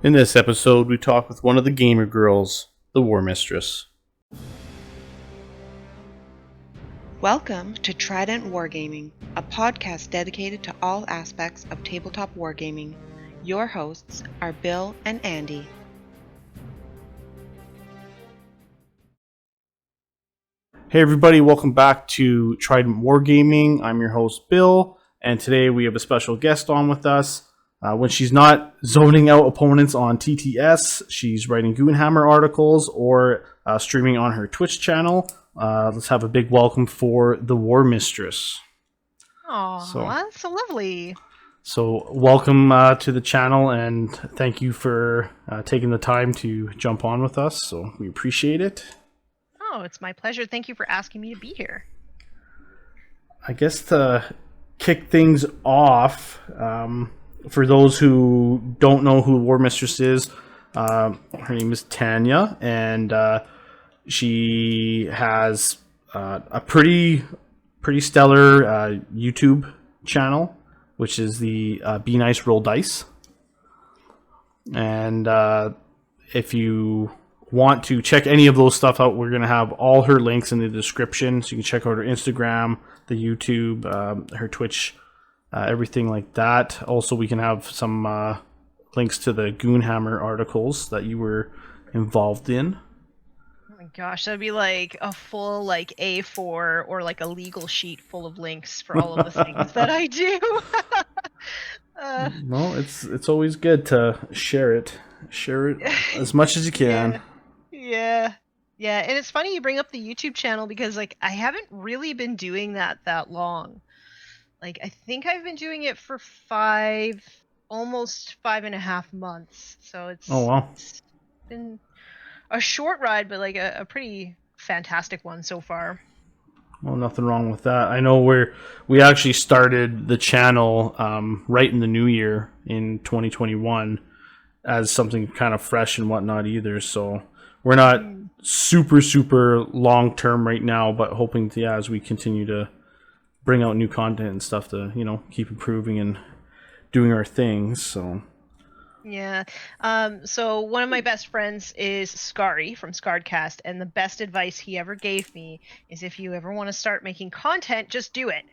In this episode, we talk with one of the gamer girls, the Warmistress. Welcome to Trident Wargaming, a podcast dedicated to all aspects of tabletop wargaming. Your hosts are Bill and Andy. Hey everybody, welcome back to Trident Wargaming. I'm your host, Bill, and today we have a special guest on with us. When she's not zoning out opponents on TTS, she's writing Goonhammer articles or streaming on her Twitch channel. Let's have a big welcome for the Warmistress. Oh, that's so lovely. So welcome to the channel, and thank you for taking the time to jump on with us. So we appreciate it. Oh, it's my pleasure. Thank you for asking me to be here. I guess to kick things off, for those who don't know who Warmistress is, her name is Tanya, and she has a pretty stellar YouTube channel, which is the Be Nice Roll Dice. And if you want to check any of those stuff out, we're going to have all her links in the description, so you can check out her Instagram, the YouTube, her Twitch, everything like that. Also, we can have some links to the Goonhammer articles that you were involved in. Oh my gosh, that'd be like a full A4 or like a legal sheet full of links for all of the things that I do. No, it's always good to share it as much as you can. Yeah, and it's funny you bring up the YouTube channel because I haven't really been doing that long. I think I've been doing it for almost 5.5 months. So it's It's been a short ride, but a pretty fantastic one so far. Well, nothing wrong with that. I know we actually started the channel right in the new year in 2021 as something kind of fresh and whatnot either. So we're not super long term right now, but hoping to, as we continue to bring out new content and stuff to, keep improving and doing our things. So yeah. So one of my best friends is Scary from Scarredcast, and the best advice he ever gave me is if you ever want to start making content, just do it.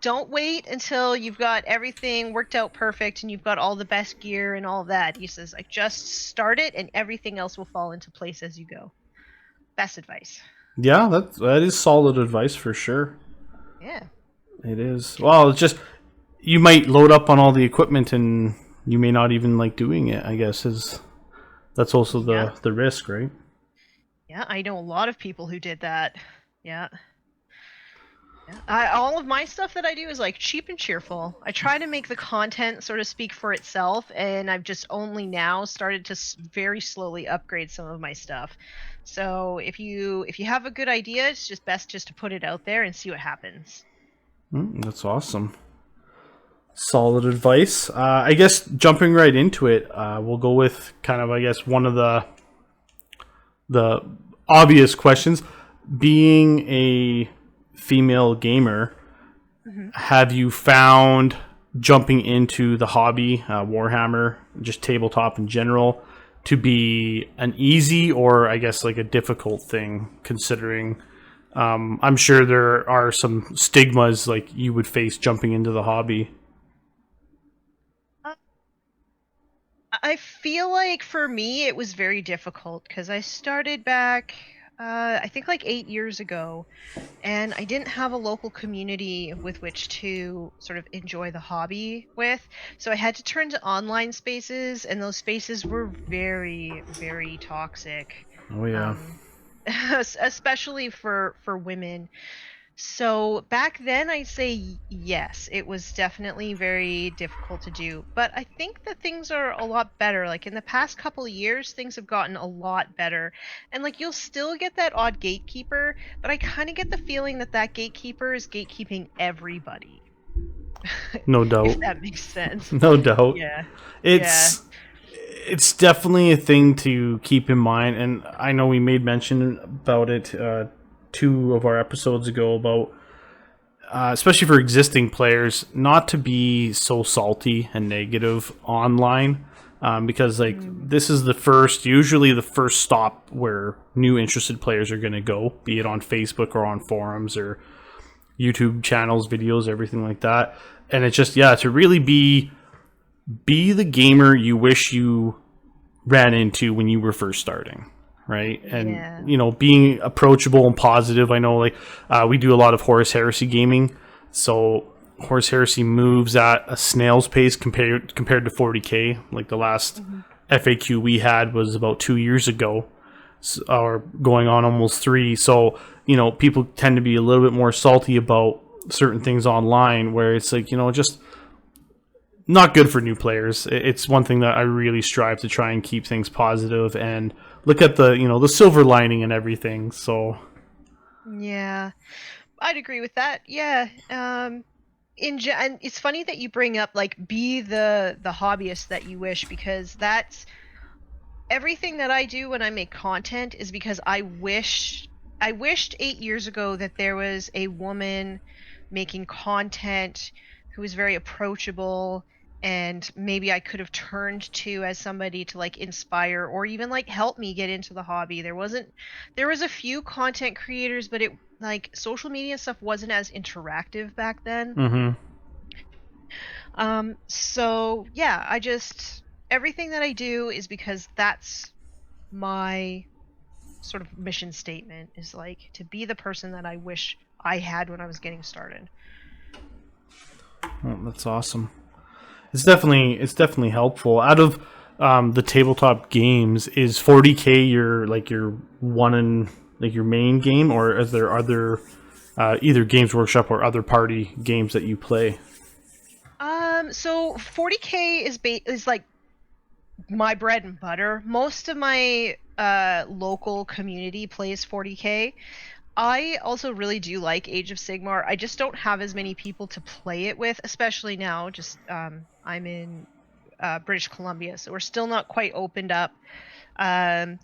Don't wait until you've got everything worked out perfect and you've got all the best gear and all that. He says, just start it and everything else will fall into place as you go. Best advice. Yeah, that is solid advice for sure. Yeah. It is. Well, it's just, you might load up on all the equipment and you may not even like doing it, I guess. That's also the risk, right? Yeah, I know a lot of people who did that. Yeah. All of my stuff that I do is cheap and cheerful. I try to make the content sort of speak for itself, and I've just only now started to very slowly upgrade some of my stuff. So if you have a good idea, it's just best just to put it out there and see what happens. That's awesome. Solid advice. I guess jumping right into it, we'll go with kind of, I guess, one of the obvious questions. Being a female gamer, have you found jumping into the hobby, Warhammer, just tabletop in general, to be an easy or, I guess, a difficult thing, considering I'm sure there are some stigmas you would face jumping into the hobby? I feel like for me it was very difficult because I started back I think 8 years ago, and I didn't have a local community with which to sort of enjoy the hobby with, so I had to turn to online spaces, and those spaces were very, very toxic. Oh yeah. Especially for women. So back then I'd say yes, it was definitely very difficult to do, but I think that things are a lot better. In the past couple of years, things have gotten a lot better, and you'll still get that odd gatekeeper, but I kind of get the feeling that gatekeeper is gatekeeping everybody. No doubt. If that makes sense. No doubt. Yeah. It's definitely a thing to keep in mind, and I know we made mention about it 2 of our episodes ago about especially for existing players, not to be so salty and negative online. because like this is usually the first stop where new interested players are going to go, be it on Facebook or on forums or YouTube channels, videos, everything like that. And it's just, to really be the gamer you wish you ran into when you were first starting, right? And being approachable and positive. I know we do a lot of Horus Heresy gaming, so Horus Heresy moves at a snail's pace compared to 40k. Like the last FAQ we had was about 2 years ago, or going on almost 3. So people tend to be a little bit more salty about certain things online, where it's like, just not good for new players. It's one thing that I really strive to try and keep things positive and look at the the silver lining and everything. So yeah, I'd agree with that. Yeah. And it's funny that you bring up be the hobbyist that you wish, because that's everything that I do when I make content is because I wished 8 years ago that there was a woman making content who was very approachable, and maybe I could have turned to as somebody to inspire or even help me get into the hobby. There was a few content creators, but it social media stuff wasn't as interactive back then. So yeah, everything that I do is because that's my sort of mission statement, is to be the person that I wish I had when I was getting started. Oh, that's awesome. It's definitely helpful. Out of the tabletop games, is 40k your one and your main game, or is there other either Games Workshop or other party games that you play? So 40k is my bread and butter. Most of my local community plays 40k. I also really do like Age of Sigmar. I just don't have as many people to play it with, especially now. I'm in British Columbia, so we're still not quite opened up.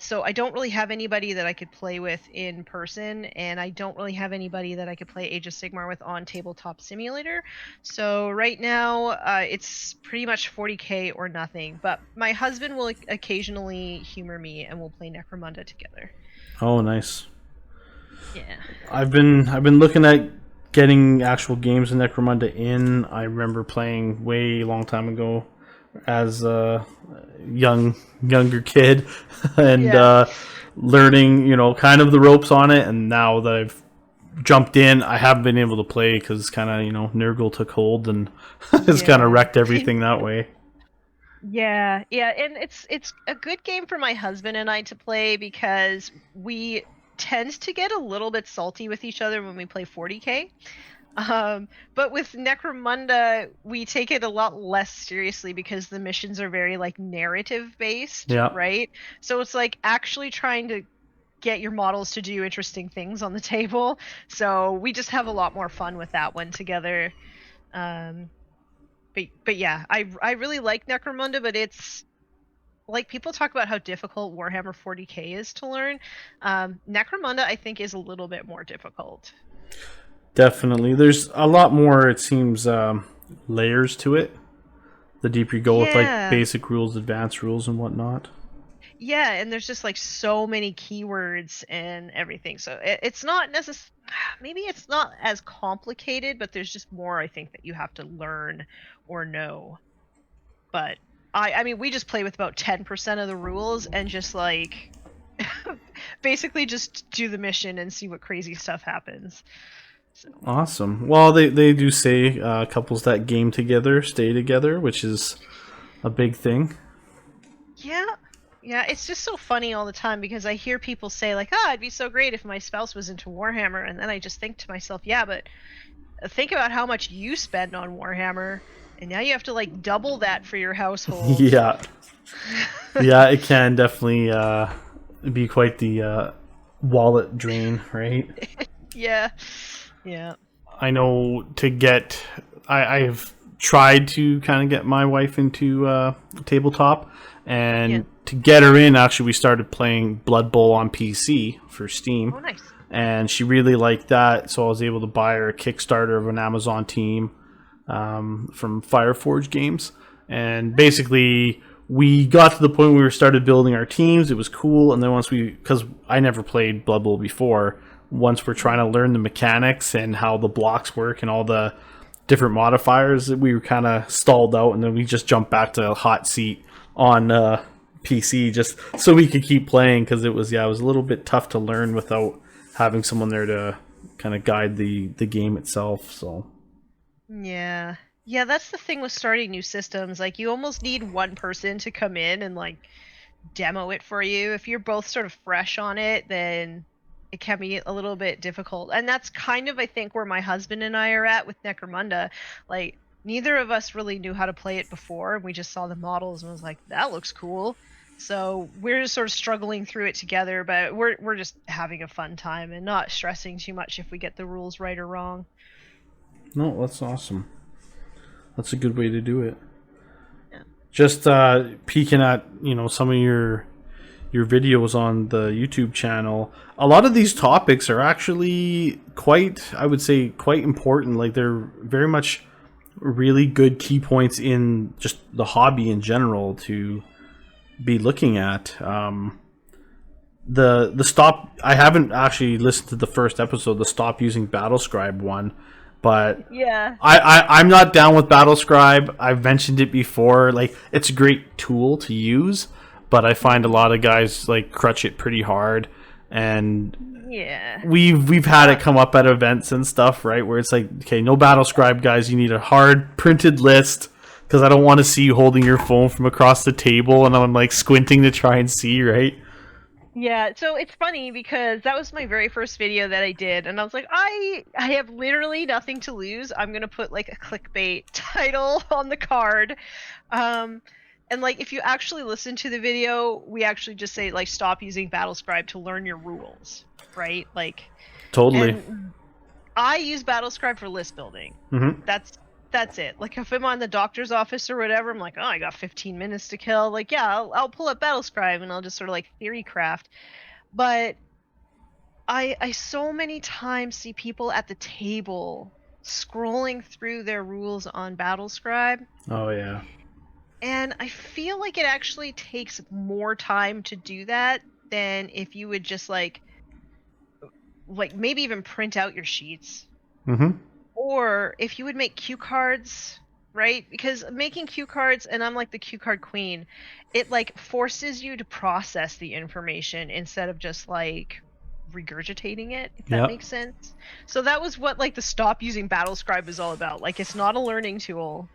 So I don't really have anybody that I could play with in person, and I don't really have anybody that I could play Age of Sigmar with on Tabletop Simulator. So right now, it's pretty much 40k or nothing. But my husband will occasionally humor me, and we'll play Necromunda together. Oh, nice. Yeah. I've been looking at getting actual games of Necromunda in. I remember playing way long time ago as a younger kid and learning, kind of the ropes on it. And now that I've jumped in, I haven't been able to play because kind of, Nurgle took hold and it's kind of wrecked everything that way. Yeah, and it's a good game for my husband and I to play because we tend to get a little bit salty with each other when we play 40k. But with Necromunda, we take it a lot less seriously because the missions are very narrative based, right? So it's actually trying to get your models to do interesting things on the table. So we just have a lot more fun with that one together. But yeah, I really like Necromunda, but it's people talk about how difficult Warhammer 40k is to learn. Necromunda, I think, is a little bit more difficult. Definitely. There's a lot more, it seems, layers to it. The deeper you go with basic rules, advanced rules, and whatnot. Yeah, and there's just so many keywords and everything. So it's not maybe it's not as complicated, but there's just more, I think, that you have to learn or know. But I mean, we just play with about 10% of the rules and just basically just do the mission and see what crazy stuff happens. So. Awesome. Well, they do say couples that game together stay together, which is a big thing. Yeah, it's just so funny all the time because I hear people say it'd be so great if my spouse was into Warhammer, and then I just think to myself, yeah, but think about how much you spend on Warhammer, and now you have to double that for your household. Yeah, it can definitely be quite the wallet drain, right? Yeah. I know I've tried to kind of get my wife into tabletop, and to get her in, actually, we started playing Blood Bowl on PC for Steam. Oh, nice. And she really liked that, so I was able to buy her a Kickstarter of an Amazon team from Fireforge Games. And basically, we got to the point where we started building our teams. It was cool, and then because I never played Blood Bowl before, once we're trying to learn the mechanics and how the blocks work and all the different modifiers, we were kind of stalled out, and then we just jumped back to a hot seat on PC just so we could keep playing, because it was a little bit tough to learn without having someone there to kind of guide the game itself. So Yeah. Yeah, that's the thing with starting new systems. Like, you almost need one person to come in and, like, demo it for you. If you're both sort of fresh on it, then it can be a little bit difficult. And that's kind of, I think, where my husband and I are at with Necromunda. Like, neither of us really knew how to play it before. We just saw the models and was like, that looks cool. So we're just sort of struggling through it together, but we're just having a fun time and not stressing too much if we get the rules right or wrong. no, that's awesome. That's a good way to do it. Yeah. Just peeking at some of your videos on the YouTube channel. A lot of these topics are actually quite important. Like, they're very much really good key points in just the hobby in general to be looking at. The stop. I haven't actually listened to the first episode, the stop using Battlescribe one. But yeah, I'm not down with Battlescribe. I've mentioned it before. Like, it's a great tool to use, but I find a lot of guys like crutch it pretty hard. And yeah, we've had it come up at events and stuff, right? Where it's like, okay, no Battlescribe, guys. You need a hard printed list, because I don't want to see you holding your phone from across the table, and I'm like squinting to try and see, right? Yeah, so it's funny because that was my very first video that I did, and I was like, I have literally nothing to lose. I'm gonna put like a clickbait title on the card. And like, if you actually listen to the video, we actually just say, like, stop using Battlescribe to learn your rules, right? Like, Totally. and I use Battlescribe for list building. Mm-hmm. That's it. Like, if I'm on the doctor's office or whatever, I'm like, oh, I got 15 minutes to kill. Like, yeah, I'll pull up Battlescribe and I'll just sort of like theory craft. But I so many times see people at the table scrolling through their rules on Battlescribe. Oh yeah. And I feel like it actually takes more time to do that than if you would just like maybe even print out your sheets. Mm-hmm. Or if you would make cue cards, right? Because making cue cards, and I'm like the cue card queen, it like forces you to process the information instead of just like regurgitating it, if that makes sense. So that was what like the stop using Battlescribe is all about. Like, it's not a learning tool.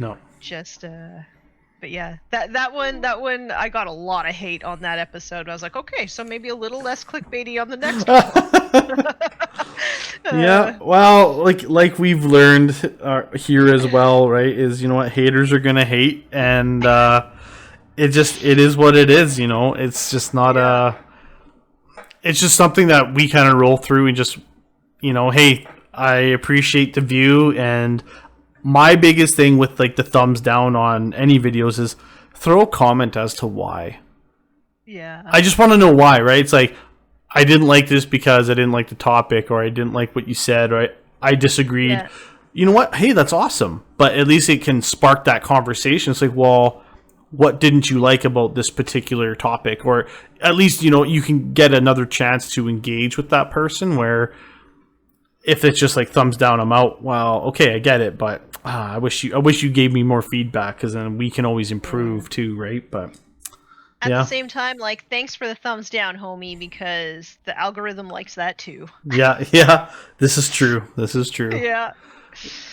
No. Just but yeah, that one I got a lot of hate on that episode. I was like, okay, so maybe a little less clickbaity on the next one. Yeah, well, like we've learned here as well, right? Is, you know what, haters are gonna hate, and it is what it is. It's just not it's just something that we kind of roll through and just, hey, I appreciate the view. And my biggest thing with like the thumbs down on any videos is throw a comment as to why. Yeah. I just want to know why, right? It's like, I didn't like this because I didn't like the topic, or I didn't like what you said, or I disagreed. Yeah. You know what? Hey, that's awesome. But at least it can spark that conversation. It's like, well, what didn't you like about this particular topic? Or at least, you can get another chance to engage with that person, where if it's just like thumbs down, I'm out. Well, okay, I get it, but I wish you gave me more feedback, because then we can always improve too, right? But at the same time, like, thanks for the thumbs down, homie, because the algorithm likes that too. Yeah, this is true. Yeah,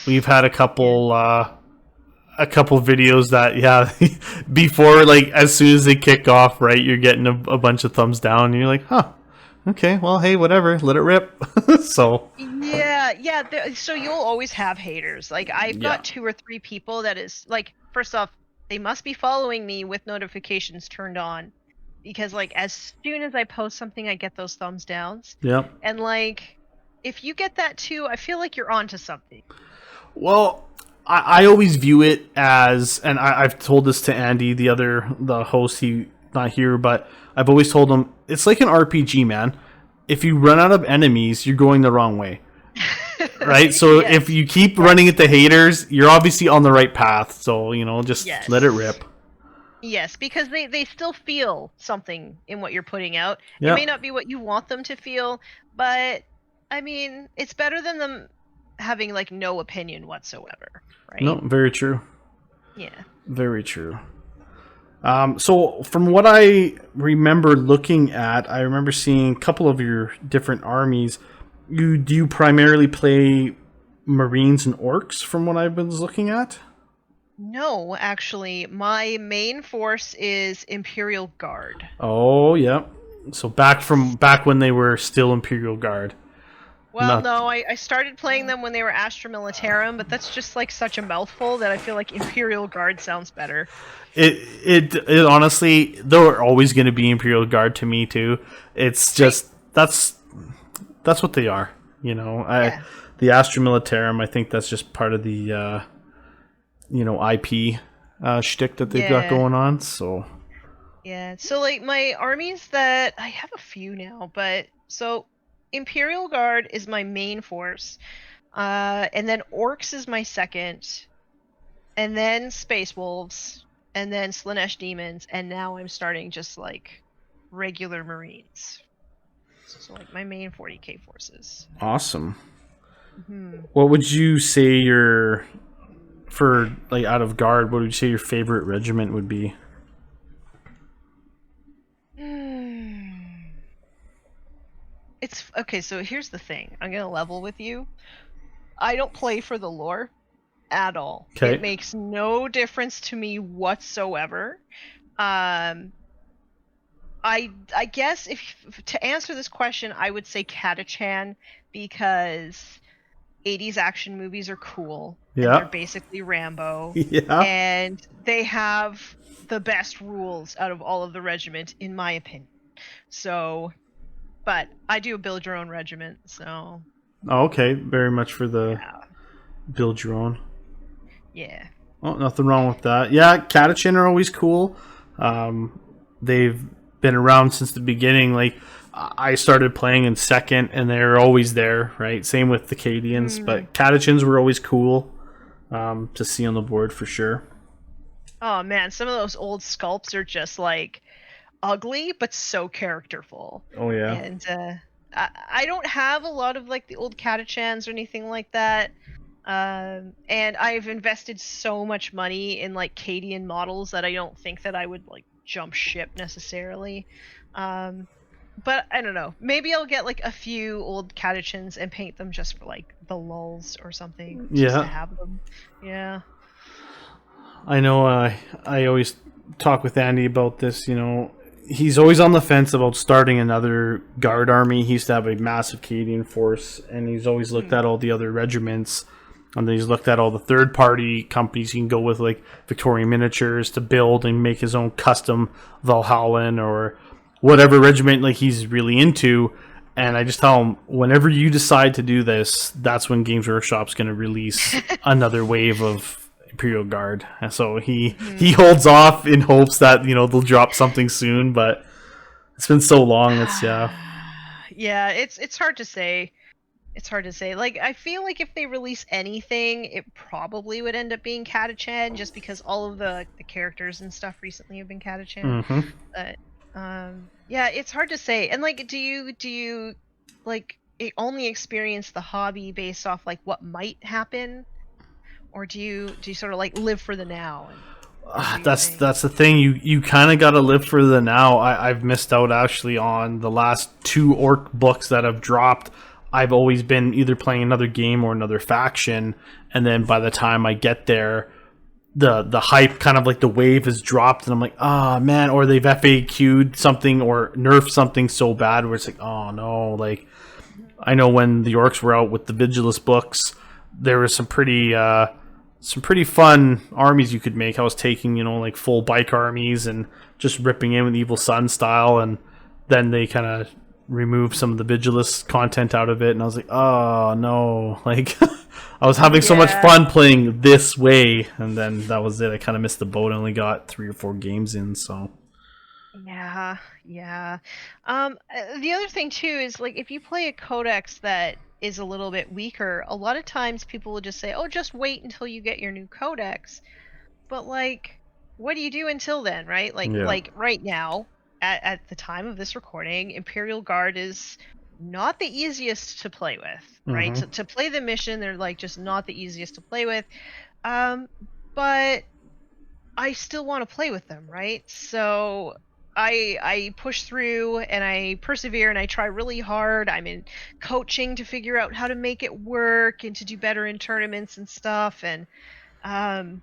we've had a couple videos that before, like, as soon as they kick off, right, you're getting a bunch of thumbs down, and you're like, huh. Okay, well, hey, whatever, let it rip. So so you'll always have haters. Like, I've got 2 or 3 people that is like, first off, they must be following me with notifications turned on, because like as soon as I post something, I get those thumbs downs. Yep. And like, if you get that too, I feel like you're onto something. Well, I always view it as, and I've told this to Andy, the host, he not here, but I've always told him, it's like an RPG, man. If you run out of enemies, you're going the wrong way. Right? So if you keep running at the haters, you're obviously on the right path. So, just let it rip. Yes, because they still feel something in what you're putting out. It Yeah. may not be what you want them to feel, but I mean, it's better than them having like no opinion whatsoever, No, right? very true. Yeah. Very true. So from what I remember looking at, I remember seeing a couple of your different armies. Do you primarily play Marines and Orcs from what I've been looking at? No, actually, my main force is Imperial Guard. Oh, yeah. So back when they were still Imperial Guard. Well, Not no, I started playing them when they were Astra Militarum, but that's just like such a mouthful that I feel like Imperial Guard sounds better. it honestly, they're always going to be Imperial Guard to me too. It's just that's what they are, you know. Yeah. The Astra Militarum, I think that's just part of the IP shtick that they've got Yeah. going on. So Yeah, so like my armies that I have a few now, but so Imperial Guard is my main force, and then Orcs is my second, and then Space Wolves, and then Slanesh Demons, and now I'm starting just like regular Marines. So like my main 40k forces. awesome. Hmm. What would you say for like out of guard? What would you say your favorite regiment would be? It's okay, so here's the thing. I'm gonna level with you. I don't play for the lore at all. Okay. It makes no difference to me whatsoever. Um, I guess if to answer this question, I would say Katachan because 80s action movies are cool. And Yeah. they're basically Rambo. Yeah. And they have the best rules out of all of the regiment, in my opinion. So, but I do build your own regiment, so Oh, okay. Very much for the yeah. build your own. Yeah. Oh, nothing wrong with that. Yeah, Katachan are always cool. They've been around since the beginning. Like I started playing in second, and they're always there, right? Same with the Cadians, but Katachans were always cool to see on the board for sure. Oh man, some of those old sculpts are just like ugly, but so characterful. Oh yeah. And I don't have a lot of like the old Katachans or anything like that. And I've invested so much money in like Cadian models that I don't think that I would like jump ship necessarily. But I don't know. Maybe I'll get like a few old Katachans and paint them just for like the lulz or something. Just to Yeah. have them. Yeah. I know. I always talk with Andy about this. You know, he's always on the fence about starting another guard army. He used to have a massive Cadian force, and he's always looked at all the other regiments. And then he's looked at all the third-party companies he can go with, like Victorian Miniatures, to build and make his own custom Valhallan or whatever regiment like he's really into. And I just tell him, whenever you decide to do this, that's when Games Workshop's going to release another wave of Imperial Guard. And so he holds off in hopes that they'll drop something soon. But it's been so long. It's Yeah, it's hard to say. It's hard to say. Like, I feel like if they release anything, it probably would end up being Katachan, just because all of the characters and stuff recently have been Katachan. Mhm. But yeah, it's hard to say. And like, do you like only experience the hobby based off like what might happen, or do you sort of like live for the now? That's the thing. You kind of got to live for the now. I've missed out actually on the last 2 orc books that have dropped. I've always been either playing another game or another faction, and then by the time I get there, the hype, kind of like the wave, has dropped, and I'm like, oh man, or they've FAQ'd something or nerfed something so bad where it's like, oh no. Like, I know when the orcs were out with the Vigilus books, there was some pretty fun armies you could make. I was taking like full bike armies and just ripping in with Evil Sun style, and then they kind of removed some of the Vigilus content out of it, and I was like, oh no. Like, I was having so much fun playing this way, and then that was it. I kind of missed the boat. I only got 3 or 4 games in, so Yeah. The other thing too is like if you play a codex that is a little bit weaker, a lot of times people will just say, "Oh, just wait until you get your new codex." But like, what do you do until then, right? Like right now, at the time of this recording, Imperial Guard is not the easiest to play with, right? Mhm. To play the mission, they're like just not the easiest to play with. But I still want to play with them, right? So I push through and I persevere and I try really hard. I'm in coaching to figure out how to make it work and to do better in tournaments and stuff. Um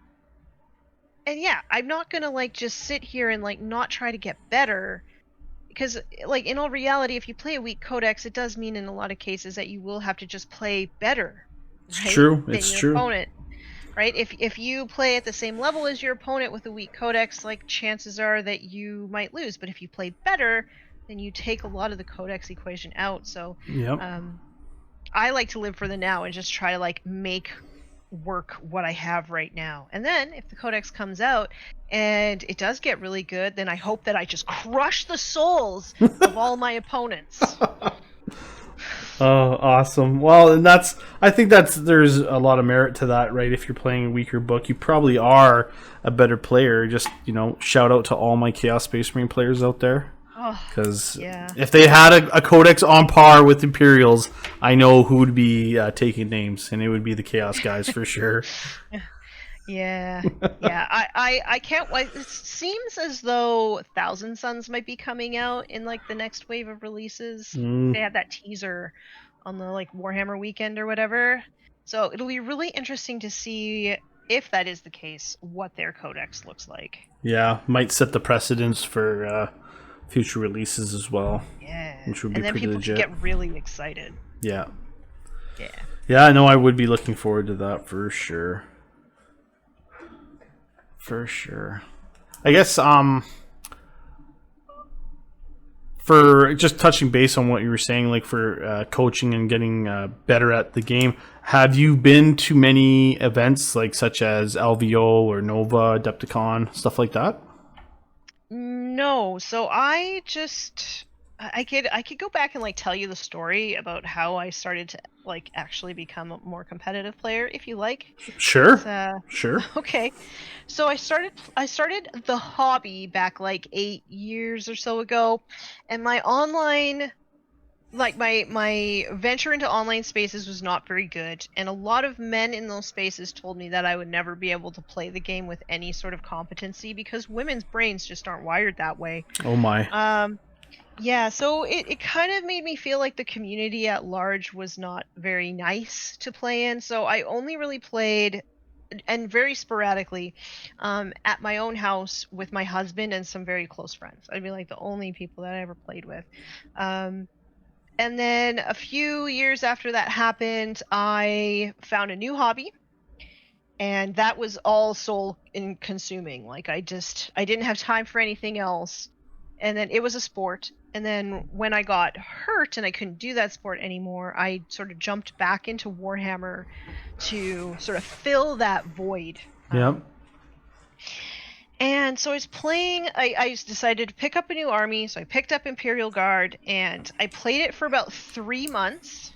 and yeah, I'm not gonna like just sit here and like not try to get better, because like in all reality, if you play a weak codex, it does mean in a lot of cases that you will have to just play better, It's right, true. than It's your true. opponent. Right? If you play at the same level as your opponent with a weak codex, like chances are that you might lose. But if you play better, then you take a lot of the codex equation out. So Yep. I like to live for the now and just try to like make work what I have right now. And then if the codex comes out and it does get really good, then I hope that I just crush the souls of all my opponents. Oh, awesome. Well, and I think there's a lot of merit to that, right? If you're playing a weaker book, you probably are a better player. Just, shout out to all my Chaos Space Marine players out there. Oh, Because yeah. if they had a codex on par with Imperials, I know who would be taking names, and it would be the Chaos guys for sure. Yeah, yeah. I can't wait. It seems as though Thousand Suns might be coming out in like the next wave of releases. They had that teaser on the like Warhammer weekend or whatever. So it'll be really interesting to see if that is the case, what their codex looks like. Yeah, might set the precedence for future releases as well. Yeah, which would be and then pretty people legit. can get really excited. Yeah. Yeah. Yeah, I know I would be looking forward to that for sure. For sure. I guess for just touching base on what you were saying, like for coaching and getting better at the game, have you been to many events like such as LVO or Nova, Adepticon, stuff like that? No, so I could go back and like tell you the story about how I started to like actually become a more competitive player if you like. Sure. It's, Sure. okay. So I started the hobby back like 8 years or so ago, and my online like my venture into online spaces was not very good, and a lot of men in those spaces told me that I would never be able to play the game with any sort of competency because women's brains just aren't wired that way. Oh my. Yeah, so it kind of made me feel like the community at large was not very nice to play in, so I only really played, and very sporadically, at my own house with my husband and some very close friends. I'd be like the only people that I ever played with. And then a few years after that happened, I found a new hobby, and that was all soul consuming. Like I didn't have time for anything else. And then it was a sport. And then when I got hurt and I couldn't do that sport anymore, I sort of jumped back into Warhammer to sort of fill that void. Yep. And so I was playing, I decided to pick up a new army, so I picked up Imperial Guard, and I played it for about 3 months.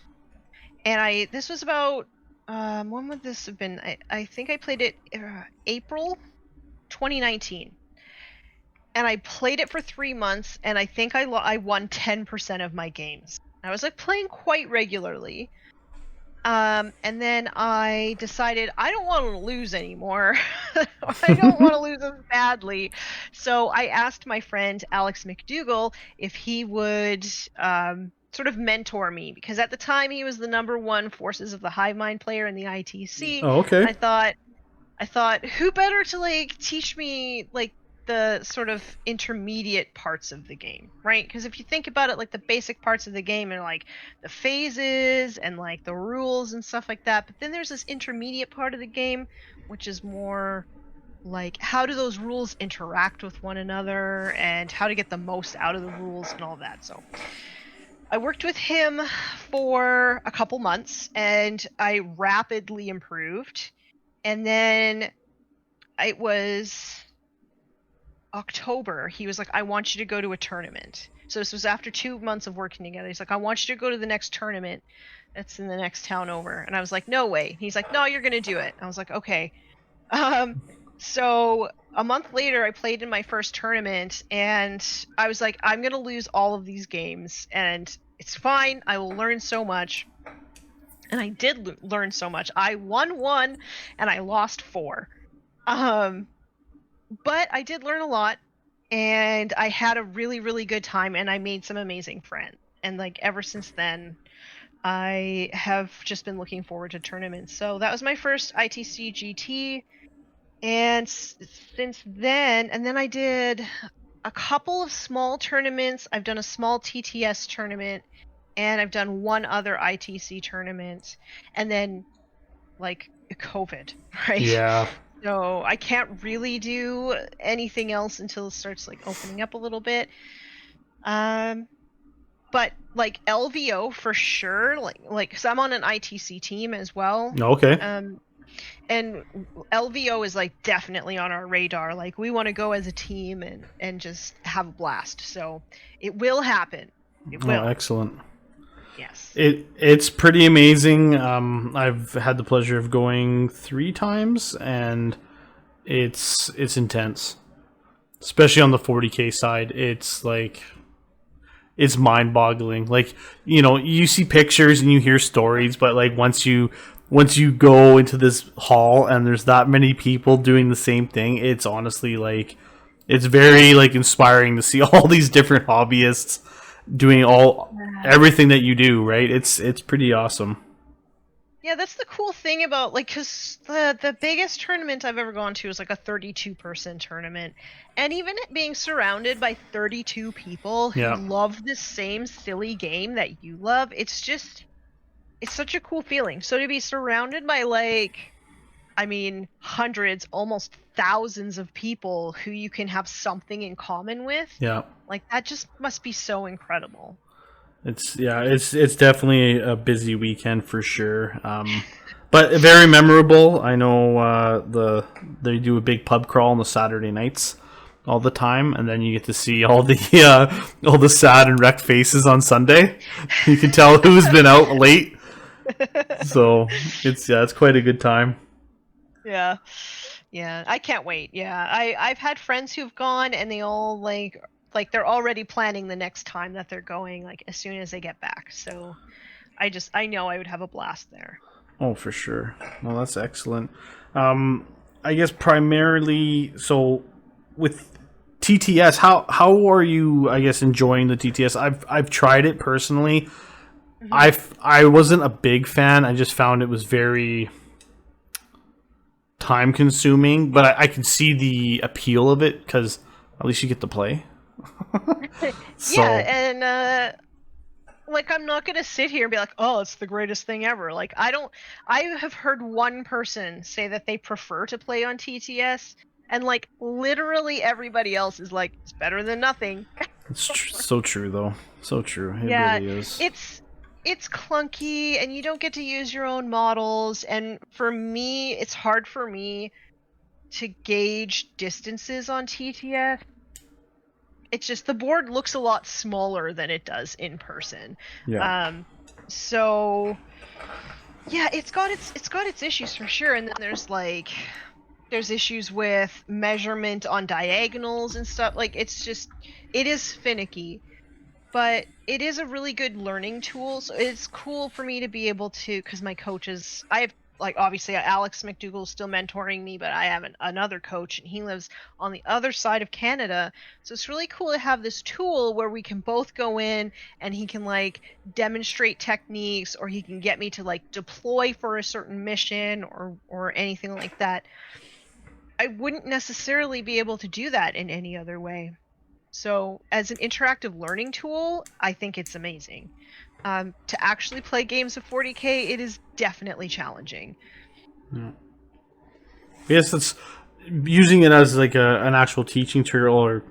And this was about, when would this have been? I think I played it April 2019. And I played it for 3 months, and I think I won 10% of my games. I was like playing quite regularly. And then I decided I don't want to lose anymore. I don't want to lose as badly. So I asked my friend Alex McDougall if he would sort of mentor me, because at the time he was the #1 Forces of the Hive Mind player in the ITC. Oh, okay. I thought who better to like teach me like the sort of intermediate parts of the game, right? Because if you think about it, like the basic parts of the game are like the phases and like the rules and stuff like that, but then there's this intermediate part of the game which is more like how do those rules interact with one another and how to get the most out of the rules and all that. So I worked with him for a couple months and I rapidly improved. And then it was October, he was like, I want you to go to a tournament. So this was after 2 months of working together. He's like, I want you to go to the next tournament that's in the next town over. And I was like, no way. He's like, no, you're going to do it. I was like, okay. So a month later, I played in my first tournament, and I was like, I'm going to lose all of these games, and it's fine. I will learn so much. And I did learn so much. I won 1, and I lost 4. But I did learn a lot, and I had a really, really good time, and I made some amazing friends. And like ever since then, I have just been looking forward to tournaments. So that was my first ITC GT. And since then, and then I did a couple of small tournaments. I've done a small TTS tournament, and I've done one other ITC tournament, and then like COVID, right? Yeah. So I can't really do anything else until it starts like opening up a little bit. But like LVO for sure, like cause I'm on an ITC team as well. Okay. And LVO is like definitely on our radar. Like we want to go as a team and just have a blast. So it will happen. It will. Oh, excellent. Yes. It's pretty amazing. I've had the pleasure of going 3 times, and it's intense, especially on the 40K side. It's like, it's mind-boggling. Like, you know, you see pictures and you hear stories, but like once you go into this hall and there's that many people doing the same thing, it's honestly like, it's very like inspiring to see all these different hobbyists doing everything that you do, right? It's pretty awesome. Yeah, that's the cool thing about like, cause the biggest tournament I've ever gone to is like a 32-person tournament, and even it being surrounded by 32 people who love the same silly game that you love, it's such a cool feeling. So to be surrounded by like, I mean, hundreds, almost thousands of people who you can have something in common with, like that just must be so incredible. It's definitely a busy weekend for sure, but very memorable. I know they do a big pub crawl on the Saturday nights all the time, and then you get to see all the sad and wrecked faces on Sunday. You can tell who's been out late. So it's quite a good time. Yeah, I can't wait. Yeah, I've had friends who've gone, and they all like they're already planning the next time that they're going, like as soon as they get back. So I know I would have a blast there. Oh, for sure. Well, that's excellent. I guess primarily, so with TTS, how are you, I guess, enjoying the TTS? I've tried it personally. Mm-hmm. I wasn't a big fan. I just found it was very time consuming, but I can see the appeal of it because at least you get to play. So. Yeah, and like I'm not gonna sit here and be like, oh, it's the greatest thing ever. Like I have heard one person say that they prefer to play on TTS, and like literally everybody else is like, it's better than nothing. It's so true though. So true. It really is. It's clunky, and you don't get to use your own models, and for me, it's hard for me to gauge distances on TTS. It's just the board looks a lot smaller than it does in person. Yeah. So yeah, it's got its issues for sure, and then there's issues with measurement on diagonals and stuff. Like it is finicky, but it is a really good learning tool. So it's cool for me to be able to, because my coaches, I have, like, obviously Alex McDougall is still mentoring me, but I have another coach, and he lives on the other side of Canada. So it's really cool to have this tool where we can both go in, and he can like demonstrate techniques, or he can get me to like deploy for a certain mission or anything like that. I wouldn't necessarily be able to do that in any other way. So as an interactive learning tool, I think it's amazing. To actually play games of 40K, it is definitely challenging. Yeah. Yes, it's using it as like an actual teaching tool or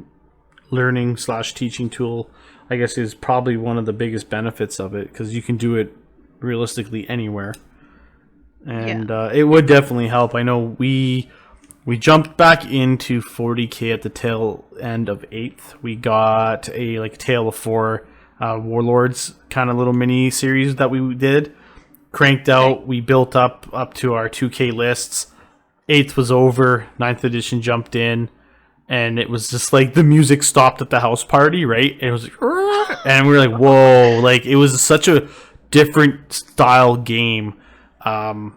learning/teaching tool, I guess, is probably one of the biggest benefits of it, because you can do it realistically anywhere. And it would definitely help. I know we jumped back into 40K at the tail end of 8th. We got a like Tale of 4 Warlords kind of little mini series that we did, cranked out. We built up to our 2K lists, 8th was over, 9th edition jumped in, and it was just like the music stopped at the house party, right? And it was like, and we were like, whoa, like it was such a different style game. And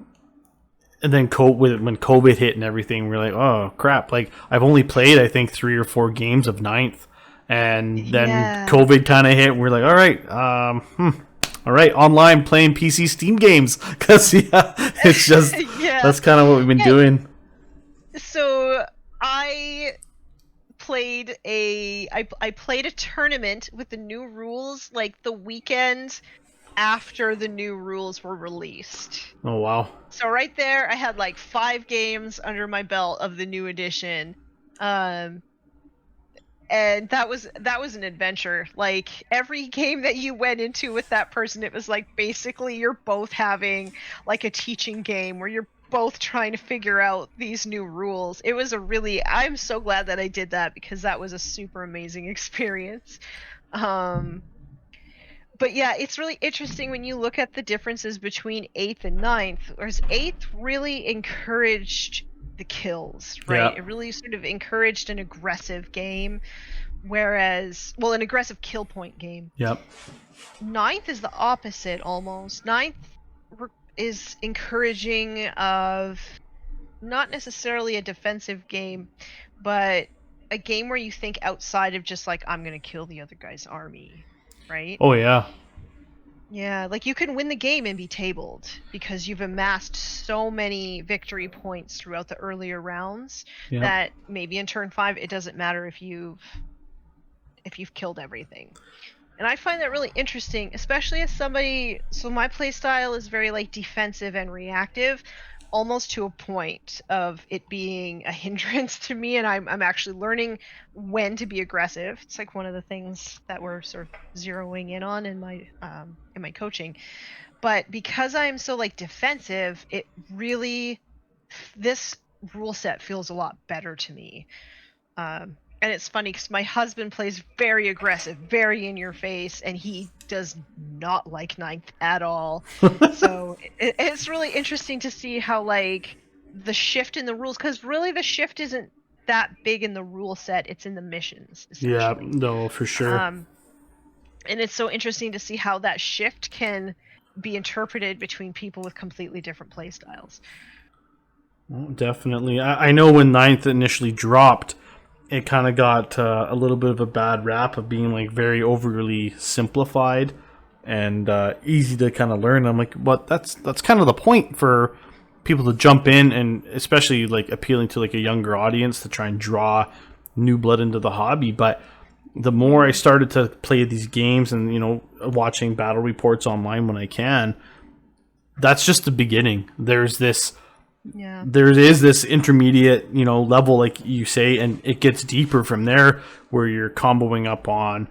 then when COVID hit and everything, we were like, oh crap, like I've only played I think 3 or 4 games of 9th, and then COVID kind of hit, and we're like, all right, all right, online playing PC Steam games, because it's just that's kind of what we've been doing. So I played I played a tournament with the new rules like the weekend after the new rules were released. Oh wow. So right there I had like 5 games under my belt of the new edition. And that was an adventure. Like every game that you went into with that person, it was like basically you're both having like a teaching game where you're both trying to figure out these new rules. It was I'm so glad that I did that, because that was a super amazing experience. But yeah, it's really interesting when you look at the differences between 8th and 9th, whereas 8th really encouraged the kills, right? Yeah. It really sort of encouraged an aggressive game, whereas, well, an aggressive kill point game. Yep. 9th is the opposite almost. 9th is encouraging of not necessarily a defensive game, but a game where you think outside of just like, I'm going to kill the other guy's army, right? Oh yeah. Yeah, like you can win the game and be tabled because you've amassed so many victory points throughout the earlier rounds that maybe in turn 5 it doesn't matter if you've killed everything. And I find that really interesting, especially as somebody, so my playstyle is very like defensive and reactive, almost to a point of it being a hindrance to me, and I'm actually learning when to be aggressive. It's like one of the things that we're sort of zeroing in on in my coaching. But because I'm so like defensive, it really, this rule set feels a lot better to me. And it's funny because my husband plays very aggressive, very in your face, and he does not like 9th at all. So it's really interesting to see how like the shift in the rules, because really the shift isn't that big in the rule set, it's in the missions. Yeah, no, for sure. And it's so interesting to see how that shift can be interpreted between people with completely different play styles. Well, definitely. I know when 9th initially dropped, it kind of got a little bit of a bad rap of being like very overly simplified and easy to kind of learn. I'm like, but that's kind of the point for people to jump in, and especially like appealing to like a younger audience to try and draw new blood into the hobby. But the more I started to play these games and, you know, watching battle reports online when I can, that's just the beginning. There's this there is this intermediate, you know, level, like you say, and it gets deeper from there, where you're comboing up on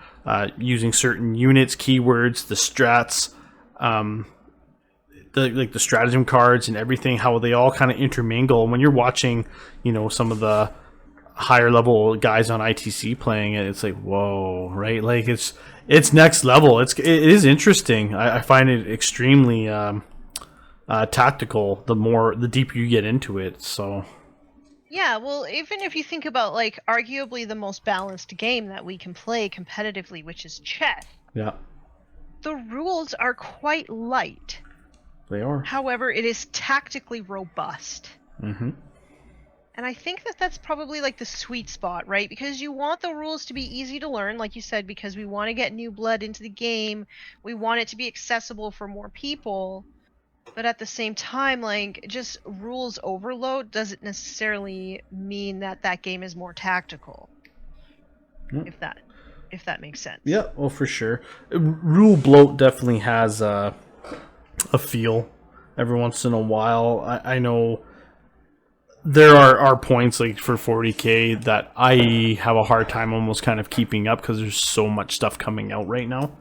using certain units, keywords, the strats, the stratagem cards and everything, how they all kind of intermingle. And when you're watching, you know, some of the higher level guys on ITC playing it, it's like, whoa, right? Like it's next level. It is interesting. I find it extremely tactical the deeper you get into it. So yeah, well, even if you think about like arguably the most balanced game that we can play competitively, which is chess, the rules are quite light. They are. However, it is tactically robust. Mm-hmm. And I think that that's probably like the sweet spot, right? Because you want the rules to be easy to learn, like you said, because we want to get new blood into the game. We want it to be accessible for more people. But at the same time, like, just rules overload doesn't necessarily mean that that game is more tactical. If that makes sense. Yeah, well, for sure. Rule bloat definitely has a feel every once in a while. I know there are points like for 40k that I have a hard time almost kind of keeping up because there's so much stuff coming out right now.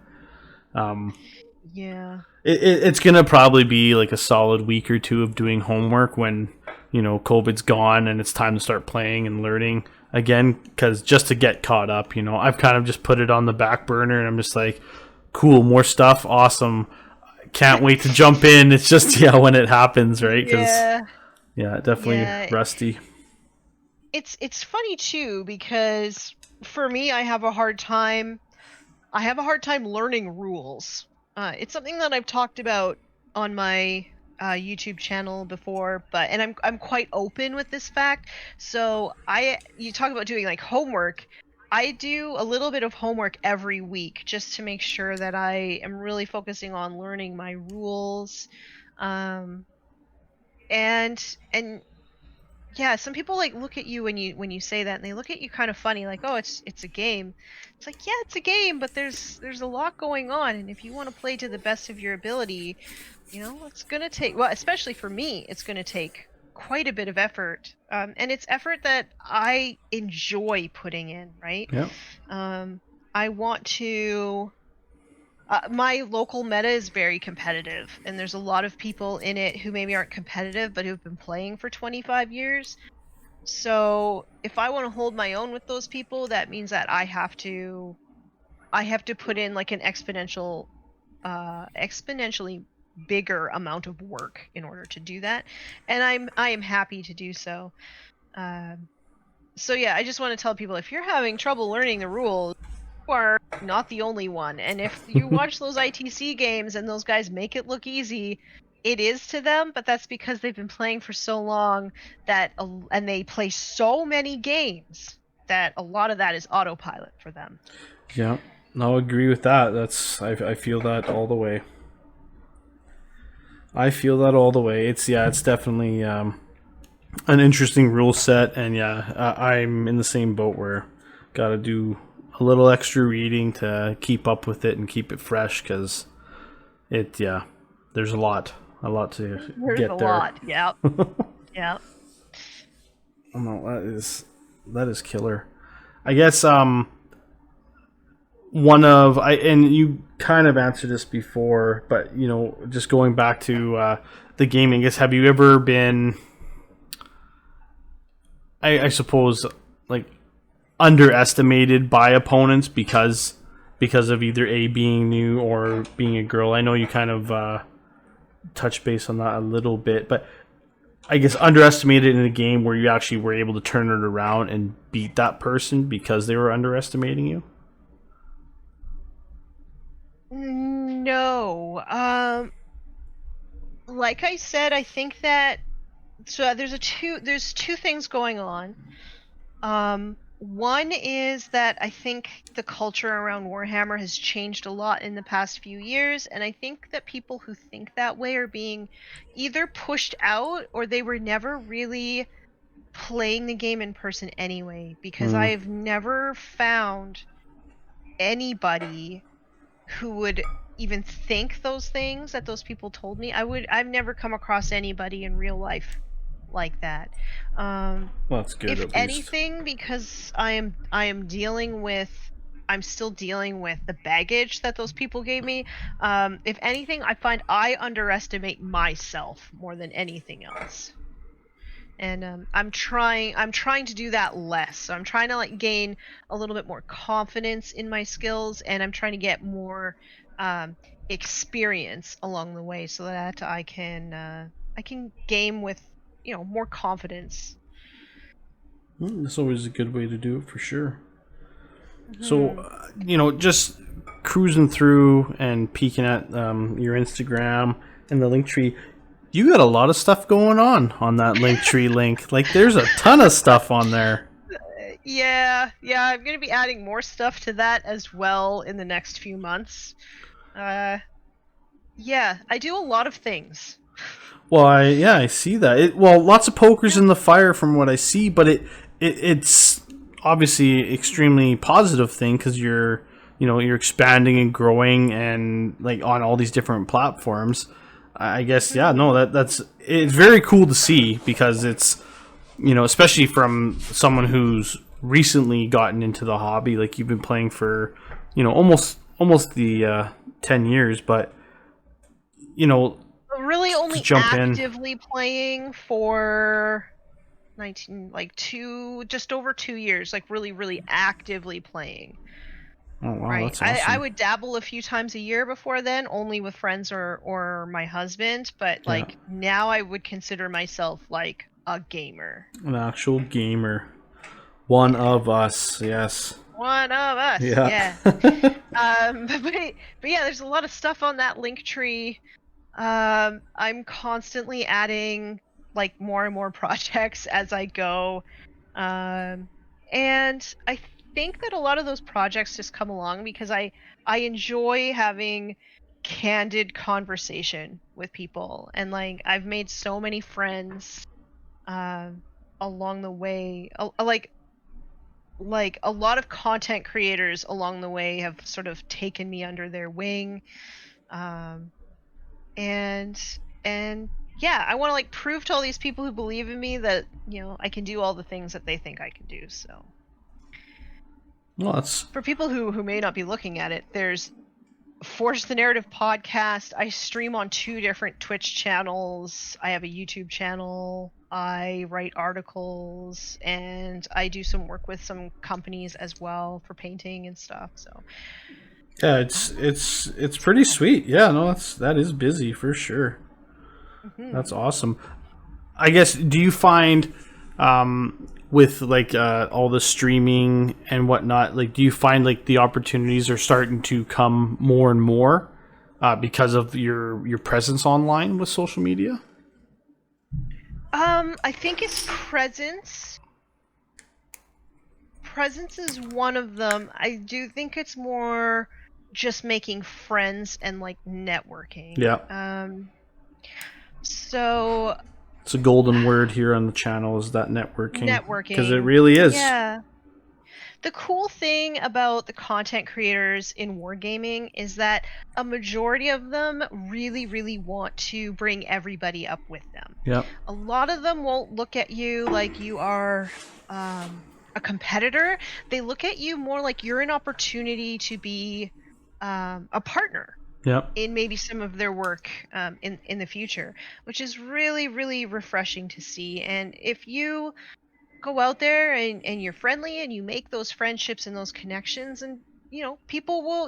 Yeah. It's going to probably be like a solid week or two of doing homework when, you know, COVID's gone and it's time to start playing and learning again, because just to get caught up, you know, I've kind of just put it on the back burner and I'm just like, cool, more stuff, awesome. Can't wait to jump in. It's just, when it happens, right? 'Cause, Yeah, definitely Yeah, rusty. it's funny too because for me, I have a hard time. I have a hard time learning rules. It's something that I've talked about on my YouTube channel before, and I'm quite open with this fact. So you talk about doing like homework. I do a little bit of homework every week just to make sure that I am really focusing on learning my rules. Um, and yeah, some people like look at you when you say that, and they look at you kind of funny, like, "Oh, it's a game." It's like, yeah, it's a game, but there's a lot going on, and if you want to play to the best of your ability, it's gonna take, well, especially for me, it's gonna take quite a bit of effort, and it's effort that I enjoy putting in, right? Yeah. I want to. My local meta is very competitive, and there's a lot of people in it who maybe aren't competitive but who've been playing for 25 years. So if I want to hold my own with those people, that means that I have to put in like an exponentially bigger amount of work in order to do that, and I am happy to do so. So yeah, I just want to tell people, if you're having trouble learning the rules, you are not the only one. And if you watch those ITC games and those guys make it look easy, it is to them, but that's because they've been playing for so long and they play so many games that a lot of that is autopilot for them. Yeah, I'll agree with that. I feel that all the way. It's definitely an interesting rule set, and yeah, I'm in the same boat where gotta do a little extra reading to keep up with it and keep it fresh, because there's a lot to get there. Lot, yeah. Yeah. Oh no, that is killer. I guess and you kind of answered this before, but just going back to the gaming, I guess, have you ever been, I suppose, like, underestimated by opponents because of either being new or being a girl? I know you kind of touched base on that a little bit, but I guess underestimated in a game where you actually were able to turn it around and beat that person because they were underestimating you. No. Like I said, I think that there's two things going on. One is that I think the culture around Warhammer has changed a lot in the past few years, and I think that people who think that way are being either pushed out or they were never really playing the game in person anyway, because I've never found anybody who would even think those things that those people told me. I've never come across anybody in real life like that. Well, that's good. If anything, because I'm still dealing with the baggage that those people gave me. If anything, I find I underestimate myself more than anything else. And I'm trying to do that less. So I'm trying to like gain a little bit more confidence in my skills, and I'm trying to get more experience along the way, so that I can game with more confidence. That's always a good way to do it, for sure. So just cruising through and peeking at your Instagram and the link tree, you got a lot of stuff going on that link tree link. Like, there's a ton of stuff on there. Yeah, I'm gonna be adding more stuff to that as well in the next few months. Yeah, I do a lot of things. Well, I see that. Lots of pokers in the fire from what I see, but it's obviously extremely positive thing, because you're expanding and growing and like on all these different platforms. I guess it's very cool to see, because it's especially from someone who's recently gotten into the hobby. Like, you've been playing for almost the 10 years, but really only actively playing for just over 2 years, like really actively playing. Oh wow, right. That's awesome. I would dabble a few times a year before then, only with friends or my husband, but like now I would consider myself like a gamer. An actual gamer. One of us, yes. One of us, Yeah. yeah. But yeah, there's a lot of stuff on that link tree. I'm constantly adding like more and more projects as I go. And I think that a lot of those projects just come along because I enjoy having candid conversation with people, and like I've made so many friends along the way. Like a lot of content creators along the way have sort of taken me under their wing. Um, and yeah, I want to like prove to all these people who believe in me that, you know, I can do all the things that they think I can do. So Well, that's for people who may not be looking at it, there's Forge the Narrative podcast. I stream on 2 different Twitch channels. I have a YouTube channel. I write articles, and I do some work with some companies as well for painting and stuff. So yeah, it's pretty sweet. Yeah, no, that is busy for sure. That's awesome. I guess, do you find with like all the streaming and whatnot, like do you find like the opportunities are starting to come more and more because of your presence online with social media? I think it's presence. Presence is one of them. I do think it's more just making friends and like networking. Yeah. So It's a golden word here on the channel, is that networking. networking. Because it really is. Yeah. The cool thing about the content creators in wargaming is that a majority of them really, really want to bring everybody up with them. Yep. A lot of them won't look at you like you are a competitor. They look at you more like you're an opportunity to be a partner. Yep. In maybe some of their work in the future, which is really, really refreshing to see. And if you go out there and you're friendly and you make those friendships and those connections, and you know,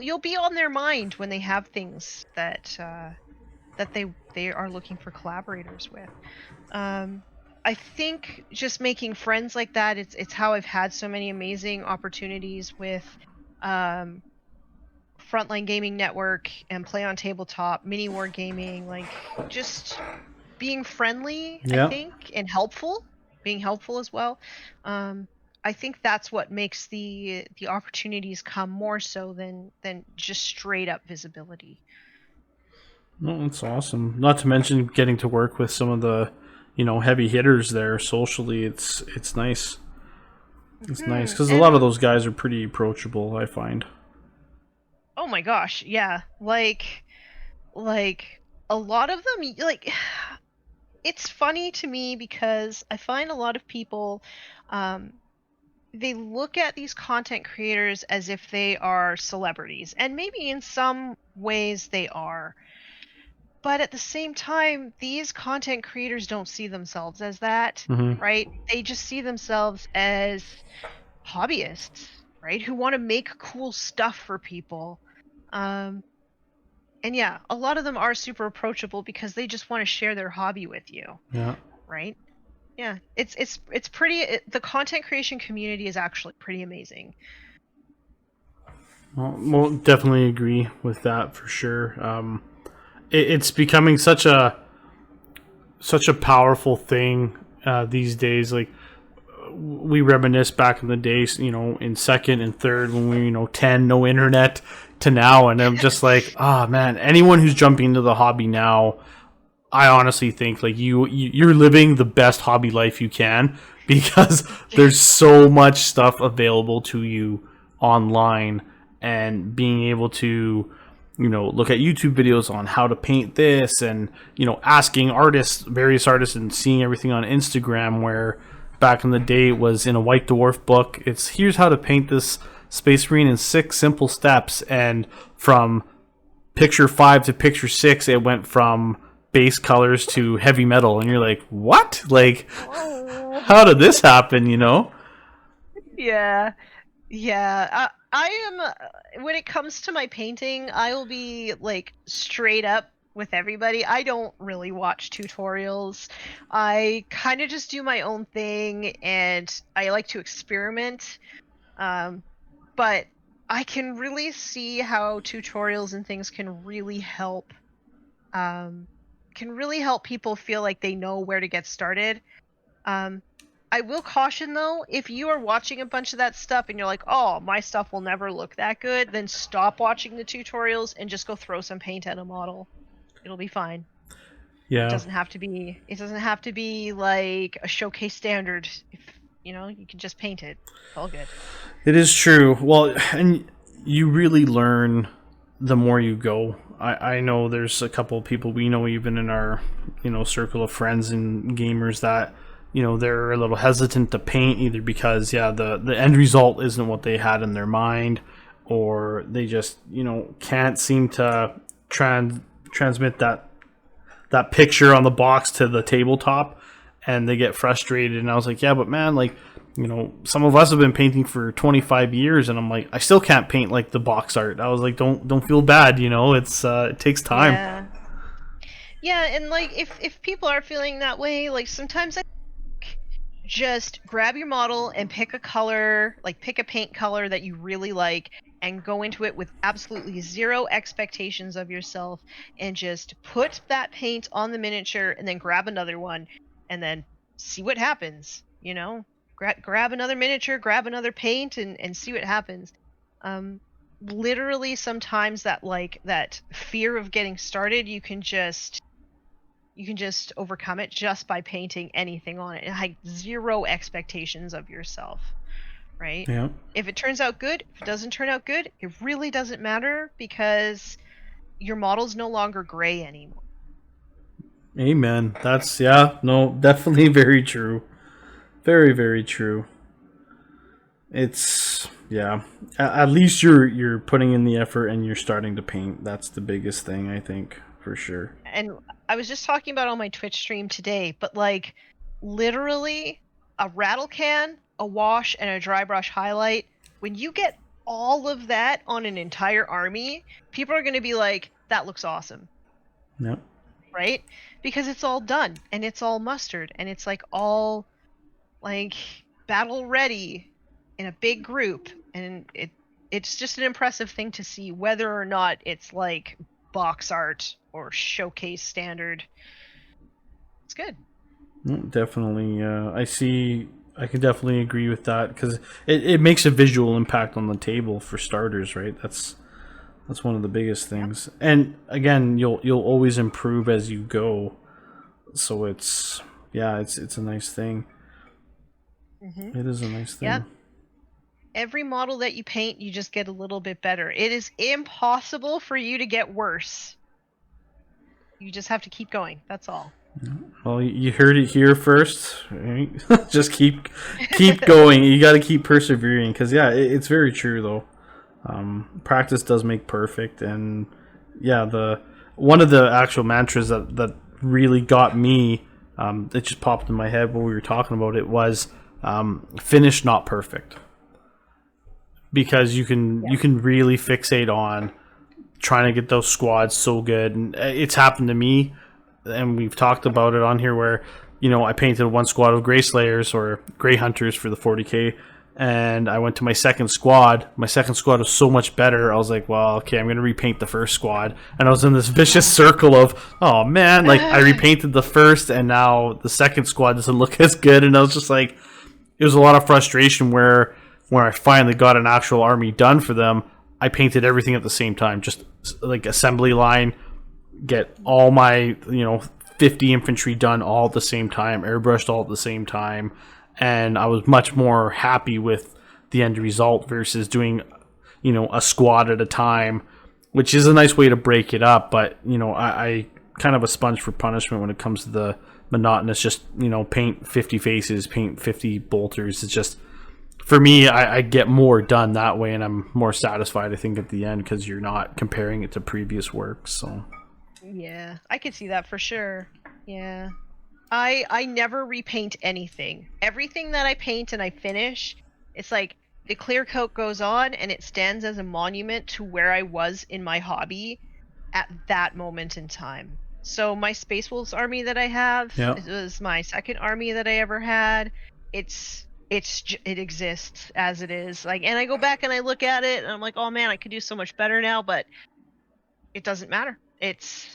you'll be on their mind when they have things that they are looking for collaborators with. I think just making friends like that, it's how I've had so many amazing opportunities with Frontline Gaming Network and Play on Tabletop, Mini Wargaming, like just being friendly, Yeah. I think, and helpful, being helpful as well. I think that's what makes the opportunities come more so than just straight up visibility. Well, that's awesome. Not to mention getting to work with some of the, you know, heavy hitters there socially. It's nice. It's nice because a lot of those guys are pretty approachable, I find. Oh my gosh, yeah. Like a lot of them, like, it's funny to me because I find a lot of people, they look at these content creators as if they are celebrities, and maybe in some ways they are. But at the same time, these content creators don't see themselves as that, right? They just see themselves as hobbyists, right? Who want to make cool stuff for people. And yeah, a lot of them are super approachable because they just want to share their hobby with you. Yeah. Right? Yeah, it's pretty. The content creation community is actually pretty amazing. Well, definitely agree with that for sure. It's becoming such a powerful thing these days. Like, we reminisce back in the days, you know, in second and third when we were, you know, 10, no internet, to now, and I'm just like, oh man, anyone who's jumping into the hobby now, I honestly think like you're living the best hobby life you can, because there's so much stuff available to you online, and being able to, you know, look at YouTube videos on how to paint this, and, you know, asking various artists, and seeing everything on Instagram, where back in the day it was in a White Dwarf book. It's, here's how to paint this Space Marine in 6 simple steps, and from picture 5 to picture 6 it went from base colors to heavy metal, and you're like, what? Like, how did this happen, you know? Yeah. I am, when it comes to my painting, I will be like straight up with everybody. I don't really watch tutorials. I kind of just do my own thing, and I like to experiment. But I can really see how tutorials and things can really help. Can really help people feel like they know where to get started. I will caution though, if you are watching a bunch of that stuff and you're like, oh, my stuff will never look that good, then stop watching the tutorials and just go throw some paint at a model. It'll be fine. Yeah. It doesn't have to be like a showcase standard. If you can just paint it. It's all good. It is true. Well, and you really learn the more you go. I know there's a couple of people we know even in our, circle of friends and gamers that, they're a little hesitant to paint either because, the end result isn't what they had in their mind, or they just, can't seem to transmit that picture on the box to the tabletop, and they get frustrated. And I was like, yeah, but man, like, some of us have been painting for 25 years, and I'm like, I still can't paint like the box art. I was like, don't feel bad, it's it takes time. Yeah, and like if people are feeling that way, like sometimes I just grab your model and pick a color, like pick a paint color that you really like, and go into it with absolutely zero expectations of yourself, and just put that paint on the miniature, and then grab another one, and then see what happens. Grab another miniature, grab another paint, and see what happens. Literally, sometimes that fear of getting started, you can just overcome it just by painting anything on it, and have zero expectations of yourself, right? Yeah. If it turns out good, if it doesn't turn out good, it really doesn't matter, because your model's no longer gray anymore. Amen. That's definitely very true. Very, very true. It's at least you're putting in the effort and you're starting to paint. That's the biggest thing, I think, for sure. And I was just talking about on my Twitch stream today, but like literally a rattle can, a wash, and a dry brush highlight, when you get all of that on an entire army, people are going to be like, that looks awesome. Yep. Right? Because it's all done, and it's all mustered, and it's like all like battle ready in a big group, and it's just an impressive thing to see, whether or not it's like box art or showcase standard. It's good. Definitely. I can definitely agree with that, because it makes a visual impact on the table for starters, right? That's one of the biggest things. Yep. And again, you'll always improve as you go, so it's a nice thing. Mm-hmm. It is a nice thing. Yep. Every model that you paint, you just get a little bit better. It is impossible for you to get worse. You just have to keep going. That's all. Well, you heard it here first. Right? Just keep going. You got to keep persevering, because it's very true though. Practice does make perfect, and one of the actual mantras that really got me, it just popped in my head when we were talking about it, was finish, not perfect. Because you can really fixate on trying to get those squads so good, and it's happened to me, and we've talked about it on here, where I painted one squad of Grey Slayers or Grey Hunters for the 40k, and I went to my second squad. My second squad was so much better. I was like, well, okay, I'm gonna repaint the first squad, and I was in this vicious circle of, oh man, like I repainted the first, and now the second squad doesn't look as good, and I was just like, it was a lot of frustration where when I finally got an actual army done for them, I painted everything at the same time, just like assembly line, get all my 50 infantry done all at the same time, airbrushed all at the same time, and I was much more happy with the end result versus doing a squad at a time, which is a nice way to break it up. But I kind of a sponge for punishment when it comes to the monotonous, just paint 50 faces, paint 50 bolters. It's just, for me, I get more done that way, and I'm more satisfied, I think, at the end, because you're not comparing it to previous work. So yeah, I could see that for sure. Yeah, I never repaint anything. Everything that I paint and I finish, it's like the clear coat goes on, and it stands as a monument to where I was in my hobby at that moment in time. So my Space Wolves army that I have, it was my second army that I ever had. It exists as it is. Like, and I go back and I look at it and I'm like, oh man, I could do so much better now, but it doesn't matter.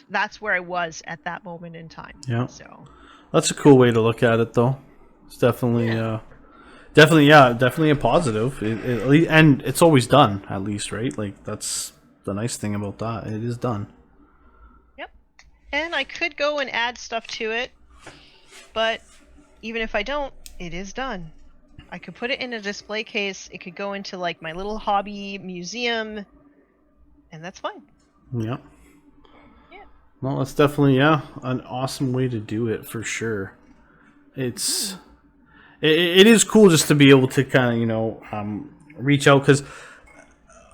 That's where I was at that moment in time. Yeah. So that's a cool way to look at it, though. It's definitely a positive. And it's always done, at least, right? Like, that's the nice thing about that. It is done. Yep. And I could go and add stuff to it, but even if I don't, it is done. I could put it in a display case. It could go into like my little hobby museum, and that's fine. Yeah. Well, that's definitely an awesome way to do it for sure. It is cool just to be able to kind of reach out, because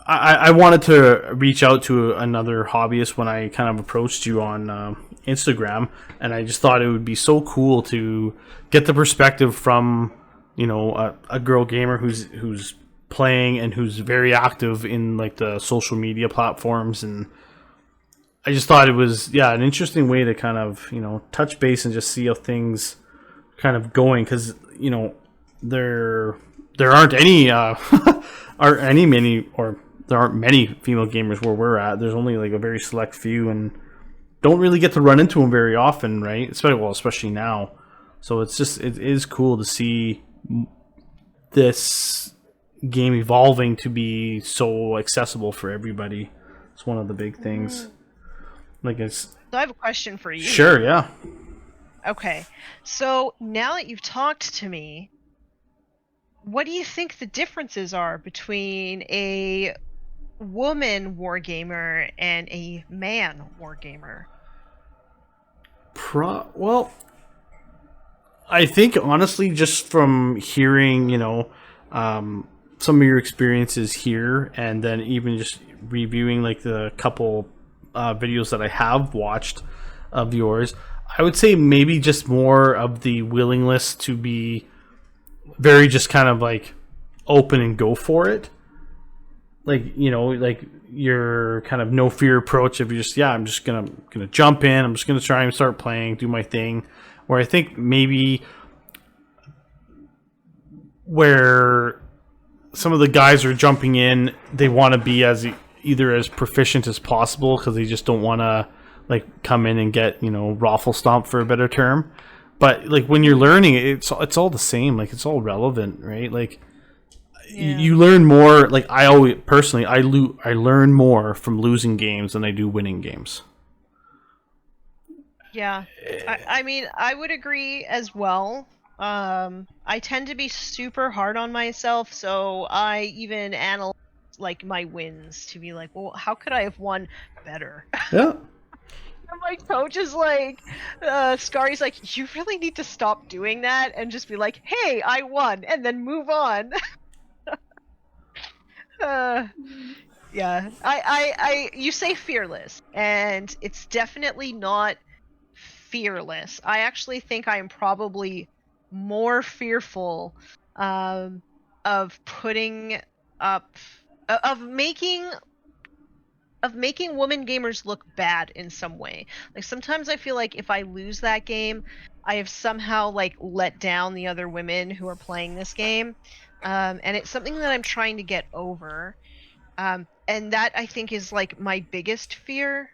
I wanted to reach out to another hobbyist when I kind of approached you on Instagram, and I just thought it would be so cool to get the perspective from a girl gamer who's playing and who's very active in like the social media platforms. And I just thought it was an interesting way to kind of touch base and just see how things kind of going, because there aren't any there aren't many female gamers where we're at. There's only like a very select few, and don't really get to run into them very often, right? Especially now. So it is cool to see this game evolving to be so accessible for everybody. It's one of the big things. So I have a question for you. Sure, yeah. Okay. So now that you've talked to me, what do you think the differences are between a woman wargamer and a man wargamer? Well, I think honestly, just from hearing, some of your experiences here, and then even just reviewing like the couple videos that I have watched of yours, I would say maybe just more of the willingness to be very just kind of like open and go for it. Like, like your kind of no fear approach of just, I'm just gonna jump in, I'm just gonna try and start playing, do my thing. Where I think maybe where some of the guys are jumping in, they want to be either as proficient as possible, because they just don't want to like come in and get raffle stomped, for a better term. But like when you're learning, it's all the same. Like, it's all relevant, right? Like you learn more. Like I always personally, I learn more from losing games than I do winning games. Yeah, I mean, I would agree as well. I tend to be super hard on myself, so I even analyze like my wins to be like, well, how could I have won better? Yeah. And my coach is like, Scary's like, you really need to stop doing that and just be like, hey, I won, and then move on. Yeah, you say fearless, and it's definitely not fearless. I actually think I am probably more fearful of putting up of making women gamers look bad in some way. Like, sometimes I feel like if I lose that game, I have somehow like let down the other women who are playing this game, and it's something that I'm trying to get over, and that I think is like my biggest fear.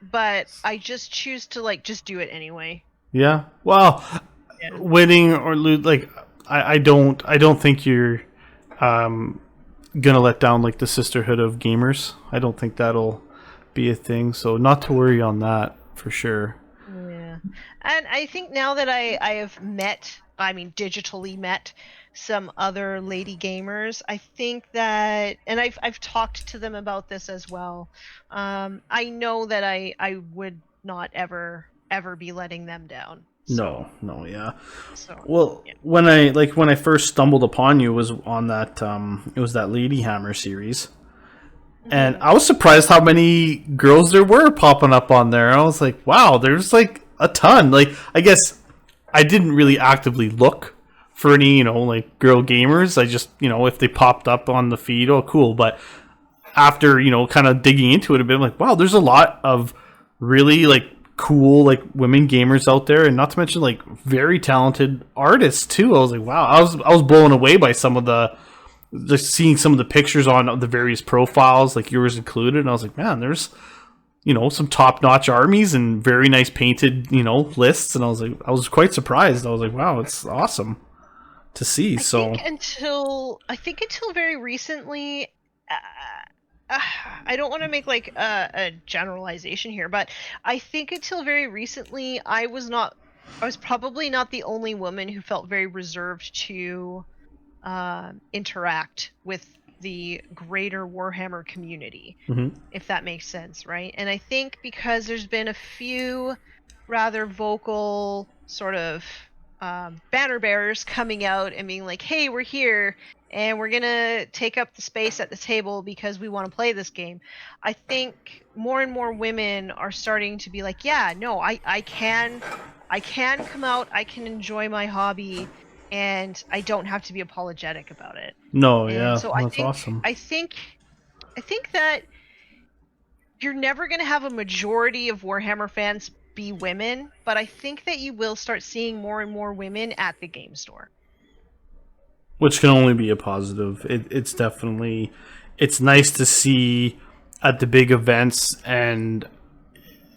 But I just choose to like just do it anyway. Yeah. Well, winning or lose, like I don't think you're gonna let down like the sisterhood of gamers. I don't think that'll be a thing. So not to worry on that for sure. Yeah. And I think now that I have digitally met some other lady gamers, I think that, and I've talked to them about this as well. I know that I would not ever be letting them down. So. No, yeah. So, well, yeah. when I first stumbled upon you was on that it was that Lady Hammer series. Mm-hmm. And I was surprised how many girls there were popping up on there. I was like, wow, there's like a ton. Like, I guess I didn't really actively look for any, like girl gamers. I just, if they popped up on the feed, oh cool. But after, you know, kind of digging into it a bit, I'm like, wow, there's a lot of really like cool like women gamers out there, and not to mention like very talented artists too. I was like, wow, I was blown away by some of the, just seeing some of the pictures on the various profiles, like yours included, and I was like, man, there's, you know, some top-notch armies and very nice painted, you know, lists, and I was quite surprised. I was like, wow, it's awesome to see. I think until very recently, I don't want to make like a generalization here, but I think until very recently, I was probably not the only woman who felt very reserved to interact with the greater Warhammer community, if that makes sense, right? And I think because there's been a few rather vocal sort of banner bearers coming out and being like, hey, we're here and we're gonna take up the space at the table because we want to play this game. I think more and more women are starting to be like, yeah, no, I can come out, I can enjoy my hobby, and I don't have to be apologetic about it. No, and yeah, so that's awesome. I think that you're never going to have a majority of Warhammer fans be women, but I think that you will start seeing more and more women at the game store. Which can only be a positive. It's definitely, it's nice to see at the big events, and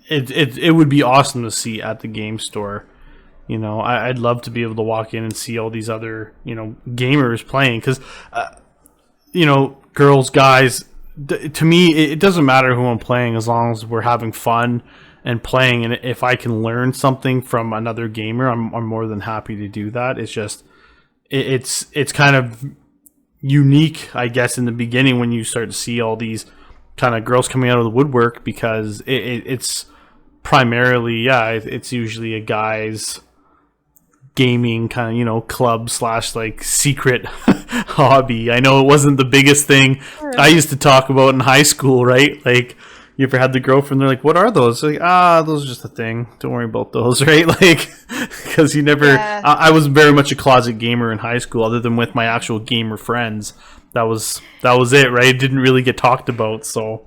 it would be awesome to see at the game store. You know, I'd love to be able to walk in and see all these other, you know, gamers playing, because, you know, girls, guys, to me, it doesn't matter who I'm playing as long as we're having fun and playing. And if I can learn something from another gamer, I'm more than happy to do that. It's just, it's kind of unique, I guess, in the beginning when you start to see all these kind of girls coming out of the woodwork, because it's primarily, yeah, it's usually a guy's gaming kind of, you know, club / like secret hobby. I know it wasn't the biggest thing I used to talk about in high school, right? Like, you ever had the girlfriend, they're like, what are those? Like, those are just a thing, don't worry about those, right? Like, because you never, I was very much a closet gamer in high school, other than with my actual gamer friends. That was it, right? It didn't really get talked about. So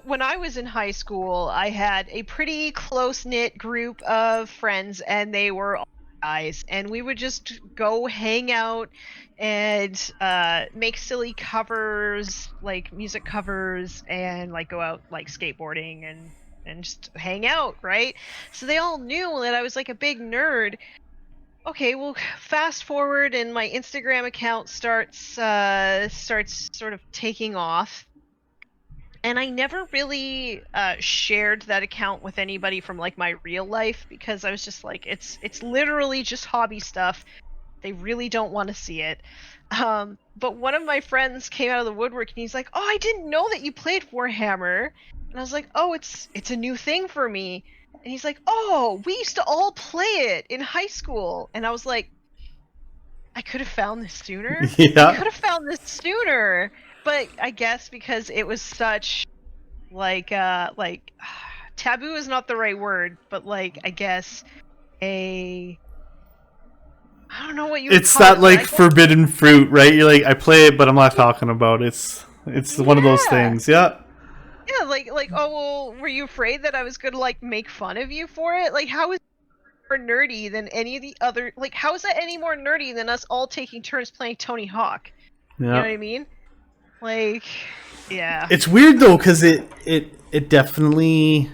when I was in high school, I had a pretty close-knit group of friends, and they were all guys, and we would just go hang out and make silly covers, like music covers, and like go out like skateboarding and just hang out, right? So they all knew that I was like a big nerd. Okay, well, fast forward, and my Instagram account starts sort of taking off. And I never really shared that account with anybody from like my real life, because I was just like, it's literally just hobby stuff. They really don't want to see it. But one of my friends came out of the woodwork, and he's like, "Oh, I didn't know that you played Warhammer." And I was like, "Oh, it's a new thing for me." And he's like, "Oh, we used to all play it in high school." And I was like, I could have found this sooner. Yeah. I could have found this sooner. But I guess because it was such, like taboo is not the right word, but like, I guess I don't know what you would it's call that it, like forbidden fruit, right? You're like, I play it, but I'm not talking about it. It's one of those things. Yeah. Yeah, like, oh, well, were you afraid that I was gonna like make fun of you for it? Like, how is it more nerdy than any of the other? Like, how is that any more nerdy than us all taking turns playing Tony Hawk? Yeah. You know what I mean? Like, yeah. It's weird though, because it definitely,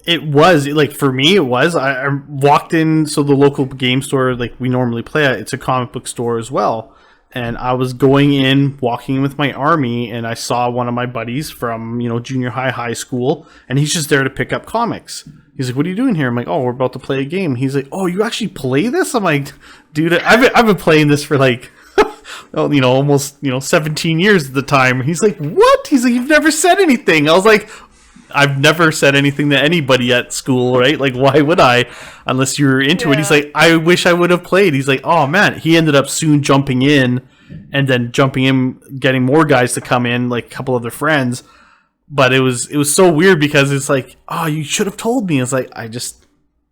it was like, for me it was. I walked in, so the local game store like we normally play at, it's a comic book store as well. And I was going in, walking with my army, and I saw one of my buddies from, you know, junior high school, and he's just there to pick up comics. He's like, "What are you doing here?" I'm like, "Oh, we're about to play a game." He's like, "Oh, you actually play this?" I'm like, "Dude, I've been playing this for like, well, you know, almost, you know, 17 years at the time." He's like, "What?" He's like, "You've never said anything." I was like, I've never said anything to anybody at school, right? Like, why would I, unless you're into it? He's like, I wish I would have played. He's like, oh man, he ended up soon jumping in, and then jumping in, getting more guys to come in, like a couple other friends. But it was so weird, because it's like, oh, you should have told me. It's like,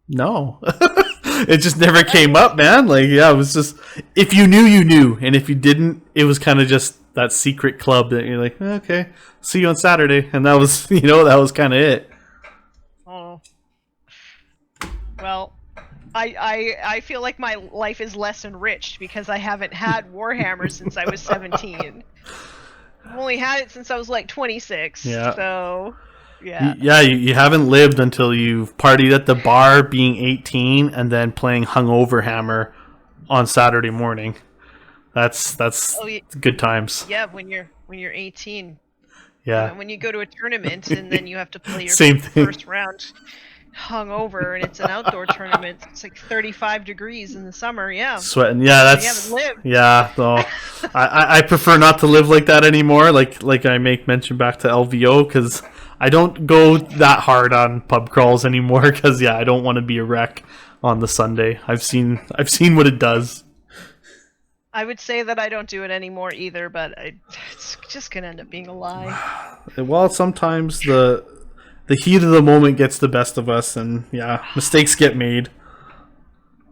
no. It just never came up, man. Like, yeah, it was just, if you knew, you knew. And if you didn't, it was kind of just that secret club that you're like, okay, see you on Saturday, and that was that was kind of it. Oh. Well, I feel like my life is less enriched because I haven't had Warhammer since I was 17. I've only had it since I was like 26. Yeah. So, yeah. Yeah, you haven't lived until you've partied at the bar being 18 and then playing hungover Hammer on Saturday morning. That's good times. Yeah, when you're 18. Yeah. When you go to a tournament and then you have to play your Same thing. first round hungover, and it's an outdoor tournament. It's like 35 degrees in the summer. Yeah. Sweating. Yeah, You that's. haven't lived. Yeah, though. I prefer not to live like that anymore. Like I make mention back to LVO, because I don't go that hard on pub crawls anymore. Because I don't want to be a wreck on the Sunday. I've seen what it does. I would say that I don't do it anymore either, but it's just gonna end up being a lie. Well, sometimes the heat of the moment gets the best of us, and mistakes get made.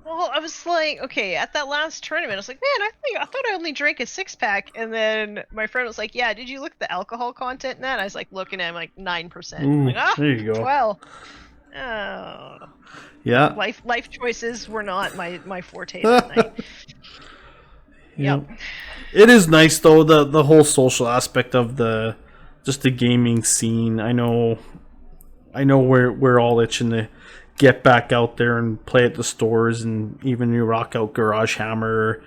Well, I was like, okay, at that last tournament, I was like, man, I thought I only drank a 6-pack, and then my friend was like, yeah, did you look at the alcohol content in that? I was like, looking at him like 9%. I'm like, there you go. 12. Oh. Yeah. Life choices were not my forte that night. Yep. It is nice though, the whole social aspect of the gaming scene. I know we're all itching to get back out there and play at the stores, and even you rock out Garage Hammer,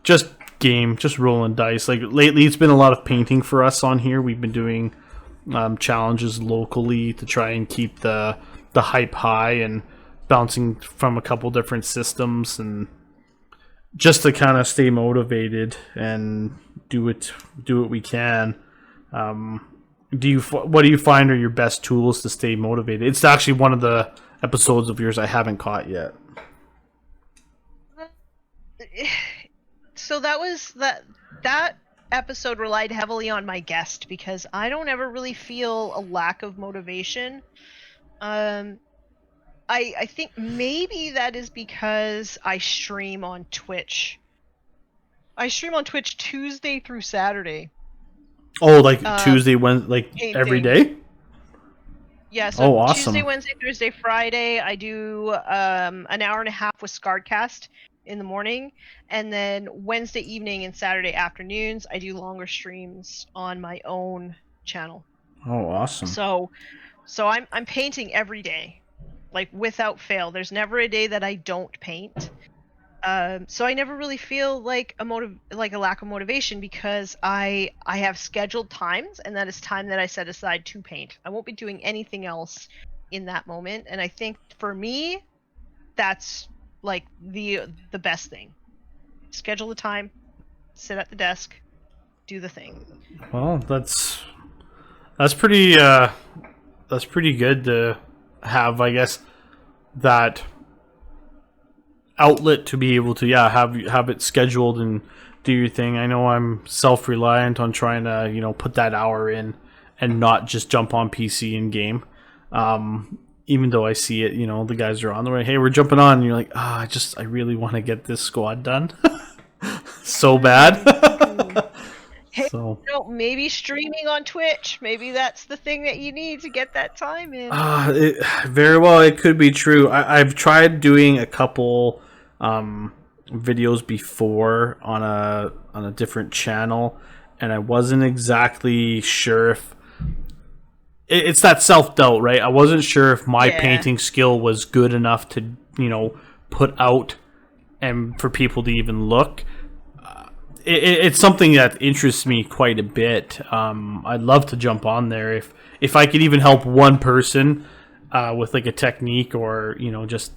just rolling dice. Like lately, it's been a lot of painting for us on here. We've been doing challenges locally to try and keep the hype high, and bouncing from a couple different systems, and just to kind of stay motivated and do what we can. What do you find are your best tools to stay motivated? It's actually one of the episodes of yours I haven't caught yet. So that episode relied heavily on my guest, because I don't ever really feel a lack of motivation. I think maybe that is because I stream on Twitch. I stream on Twitch Tuesday through Saturday. Oh, like Tuesday, Wednesday, like every day? Yeah, so awesome. Tuesday, Wednesday, Thursday, Friday, I do an hour and a half with Scardcast in the morning, and then Wednesday evening and Saturday afternoons, I do longer streams on my own channel. Oh, awesome. So I'm painting every day, like without fail. There's never a day that I don't paint. So I never really feel like a lack of motivation, because I have scheduled times, and that is time that I set aside to paint. I won't be doing anything else in that moment, and I think for me, that's like the best thing. Schedule the time, sit at the desk, do the thing. Well, that's pretty good to have, I guess, that outlet to be able to have it scheduled and do your thing. I know I'm self-reliant on trying to put that hour in and not just jump on PC and game, even though I see it, the guys are on the way, hey, we're jumping on, and you're like, I really want to get this squad done so bad. Hey, so maybe streaming on Twitch, maybe that's the thing that you need to get that time in. Very well, it could be true. I've tried doing a couple videos before on a different channel, and I wasn't exactly sure if it's that self-doubt, right? I wasn't sure if my painting skill was good enough to put out and for people to even look. It's something that interests me quite a bit. I'd love to jump on there if I could even help one person with like a technique, or just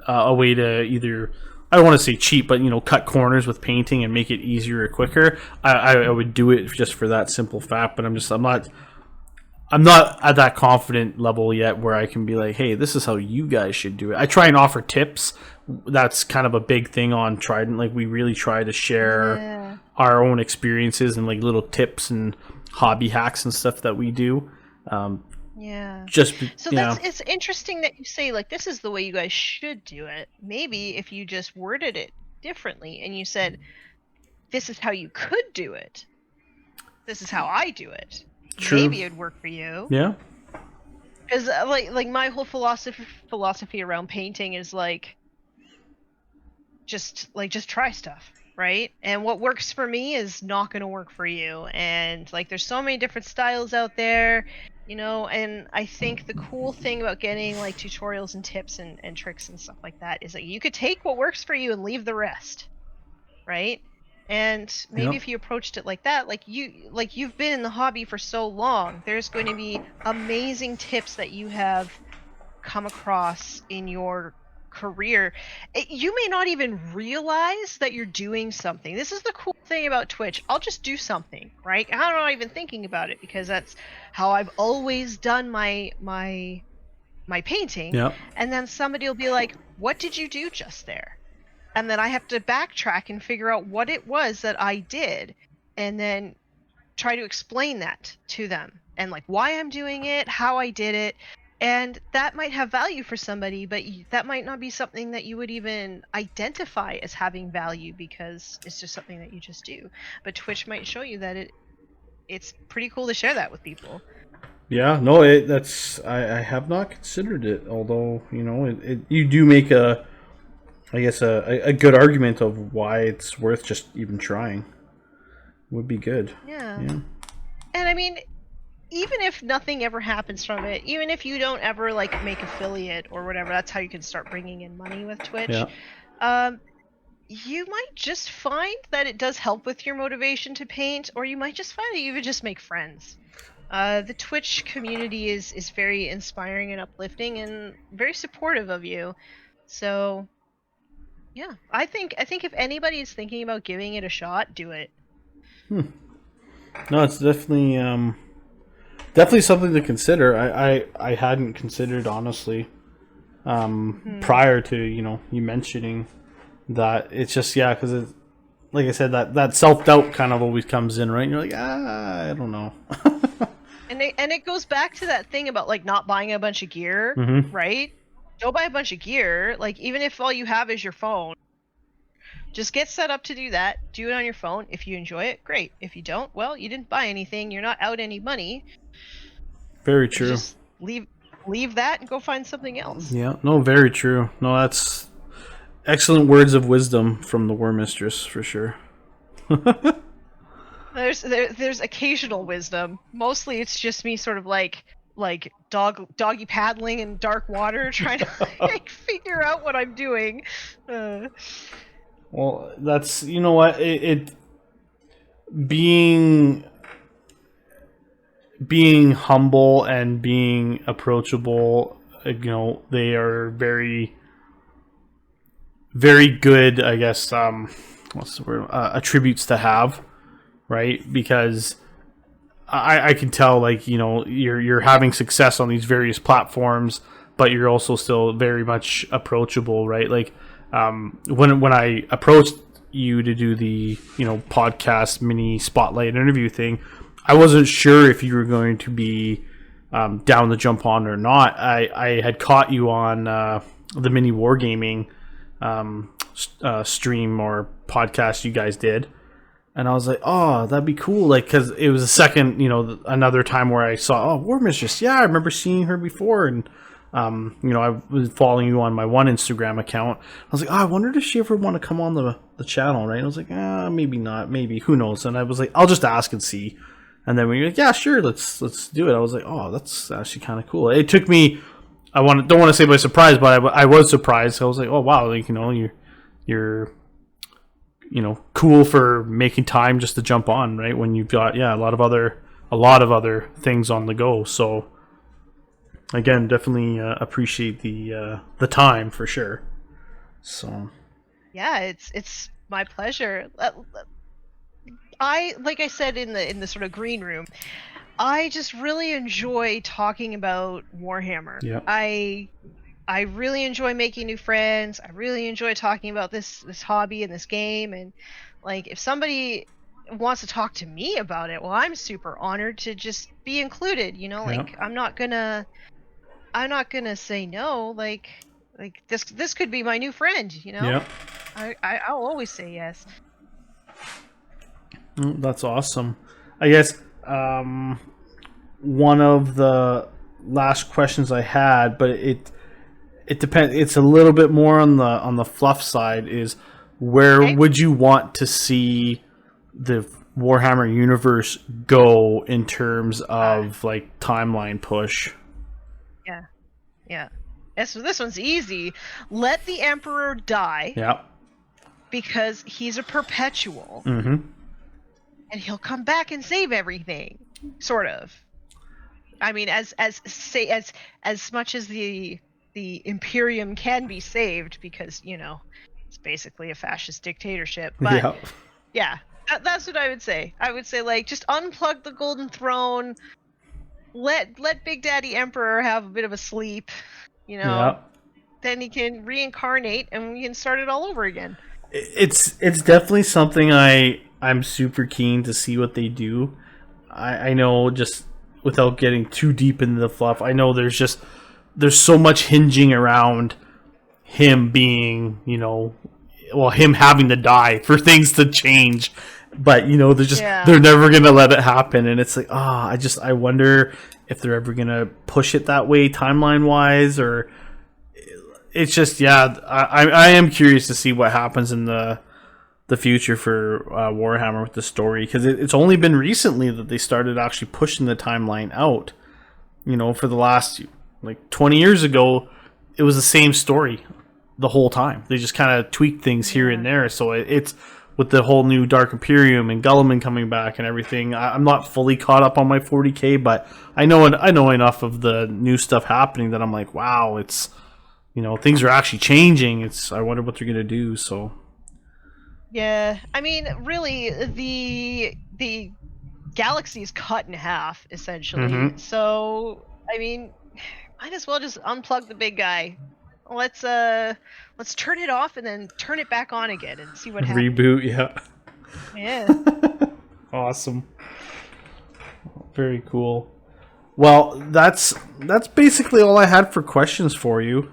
a way to either, I don't want to say cheat, but cut corners with painting and make it easier or quicker. I would do it just for that simple fact. But I'm not at that confident level yet where I can be like, hey, this is how you guys should do it. I try and offer tips. That's kind of a big thing on Trident. Like, we really try to share our own experiences and like little tips and hobby hacks and stuff that we do. It's interesting that you say, like, this is the way you guys should do it. Maybe if you just worded it differently and you said, this is how you could do it, this is how I do it. True. Maybe it'd work for you. Yeah. Because like my whole philosophy around painting is like just try stuff, right? And what works for me is not going to work for you. And like there's so many different styles out there, you know, and I think the cool thing about getting like tutorials and tips and tricks and stuff like that is that you could take what works for you and leave the rest, right? And maybe if you approached it like that, like you've been in the hobby for so long, there's going to be amazing tips that you have come across in your career. You may not even realize that you're doing something. This is the cool thing about Twitch. I'll just do something, right? I'm not even thinking about it because that's how I've always done my painting. Yep. And then somebody will be like, "What did you do just there?" And then I have to backtrack and figure out what it was that I did, and then try to explain that to them and like why I'm doing it, how I did it. And that might have value for somebody, but that might not be something that you would even identify as having value because it's just something that you just do. But Twitch might show you that it's pretty cool to share that with people. Yeah, no, I have not considered it, although, you know, you do make a good argument of why it's worth just even trying. Would be good. Yeah. Yeah. And I mean, even if nothing ever happens from it, even if you don't ever like make affiliate or whatever, that's how you can start bringing in money with Twitch. Yeah. You might just find that it does help with your motivation to paint, or you might just find that you would just make friends. The Twitch community is very inspiring and uplifting and very supportive of you. So yeah, I think if anybody is thinking about giving it a shot, do it. No, it's definitely something to consider. I hadn't considered, honestly, prior to, you know, you mentioning that. It's just, yeah, because like I said, that self-doubt kind of always comes in, right? And you're like, I don't know. And it goes back to that thing about like not buying a bunch of gear, right? Don't buy a bunch of gear. Like, even if all you have is your phone, just get set up to do that. Do it on your phone. If you enjoy it, great. If you don't, well, you didn't buy anything. You're not out any money. Very true. Just leave that and go find something else. Yeah, no, very true. No, that's excellent words of wisdom from the Warmistress, for sure. There's occasional wisdom. Mostly it's just me sort of like doggy paddling in dark water trying to like figure out what I'm doing. Well, that's, you know what, it being humble and being approachable, you know, they are very, very good, I guess, what's the word, attributes to have, right? Because I can tell, like, you know, you're having success on these various platforms, but you're also still very much approachable, right? Like, when I approached you to do the, you know, podcast mini spotlight interview thing, I wasn't sure if you were going to be down to jump on or not. I had caught you on the mini wargaming stream or podcast you guys did, and I was like, oh, that'd be cool, like, because it was a second, you know, another time where I saw, oh, Warmistress, yeah, I remember seeing her before, and you know, I was following you on my one Instagram account. I was like, oh, I wondered if she ever want to come on the channel, right? And I was like, maybe not, maybe, who knows? And I was like, I'll just ask and see. And then when you're like, yeah, sure, let's do it, I was like, oh, that's actually kind of cool. It took me, don't want to say by surprise, but I was surprised. I was like, oh wow, like, you know, you're you know, cool for making time just to jump on, right? When you've got, yeah, a lot of other things on the go. So again, definitely appreciate the time for sure. So yeah, it's my pleasure. Like I said in the sort of green room, I just really enjoy talking about Warhammer. Yeah. I really enjoy making new friends. I really enjoy talking about this hobby and this game, and like, if somebody wants to talk to me about it, well, I'm super honored to just be included, you know, like, I'm not gonna say no, like this could be my new friend, you know. I'll always say yes. That's awesome. I guess one of the last questions I had, but it depends. It's a little bit more on the fluff side. Is where would you want to see the Warhammer universe go in terms of like timeline push? Yeah. This one's easy. Let the Emperor die. Yeah. Because he's a perpetual. Mm-hmm. And he'll come back and save everything. Sort of. I mean, as much as the Imperium can be saved, because, you know, it's basically a fascist dictatorship. But yeah, that's what I would say. I would say, like, just unplug the Golden Throne. Let Big Daddy Emperor have a bit of a sleep. You know, then he can reincarnate and we can start it all over again. It's definitely something I'm super keen to see what they do. I know, just without getting too deep into the fluff, I know there's so much hinging around him being, you know, well, him having to die for things to change. But, you know, they're never going to let it happen. And it's like, I wonder if they're ever going to push it that way timeline-wise. Or it's just, I am curious to see what happens in the future for Warhammer with the story. Because it's only been recently that they started actually pushing the timeline out. You know, for the last, like, 20 years ago, it was the same story the whole time. They just kind of tweaked things here and there. So it's... with the whole new Dark Imperium and Guilliman coming back and everything, I'm not fully caught up on my 40K, but I know enough of the new stuff happening that I'm like, wow, it's, you know, things are actually changing. I wonder what they're gonna do. So yeah, I mean, really, the galaxy is cut in half essentially. Mm-hmm. So I mean, might as well just unplug the big guy. Let's turn it off and then turn it back on again and see what happens. Reboot, yeah. Awesome. Very cool. Well, that's basically all I had for questions for you.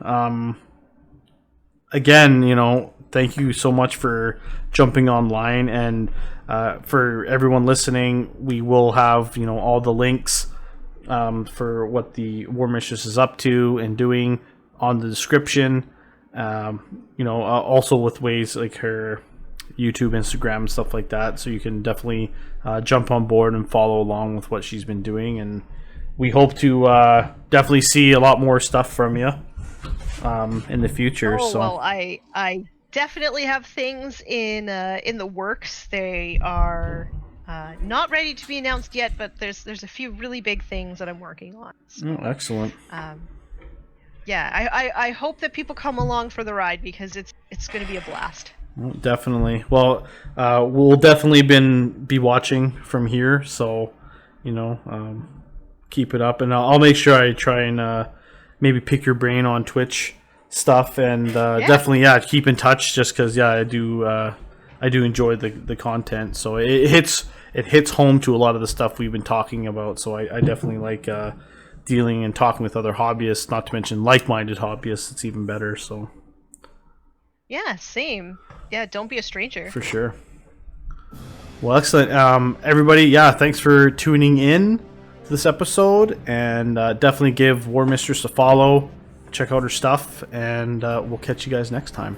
Again, you know, thank you so much for jumping online, and for everyone listening, we will have, you know, all the links for what the Warmistress is up to and doing on the description. You know, also with ways like her YouTube, Instagram, stuff like that, so you can definitely jump on board and follow along with what she's been doing. And we hope to definitely see a lot more stuff from you in the future. Well, I definitely have things in the works. They are not ready to be announced yet, but there's a few really big things that I'm working on. So, excellent. Yeah, I hope that people come along for the ride, because it's going to be a blast. Well, definitely. Well, we'll definitely be watching from here, so, you know, keep it up, and I'll make sure I try and maybe pick your brain on Twitch stuff, and definitely keep in touch, just because I do enjoy the content, so it hits home to a lot of the stuff we've been talking about. So I definitely like dealing and talking with other hobbyists, not to mention like-minded hobbyists. It's even better. So yeah, same. Yeah, don't be a stranger. For sure. Well, excellent. Everybody, thanks for tuning in to this episode, and definitely give Warmistress a follow. Check out her stuff, and we'll catch you guys next time.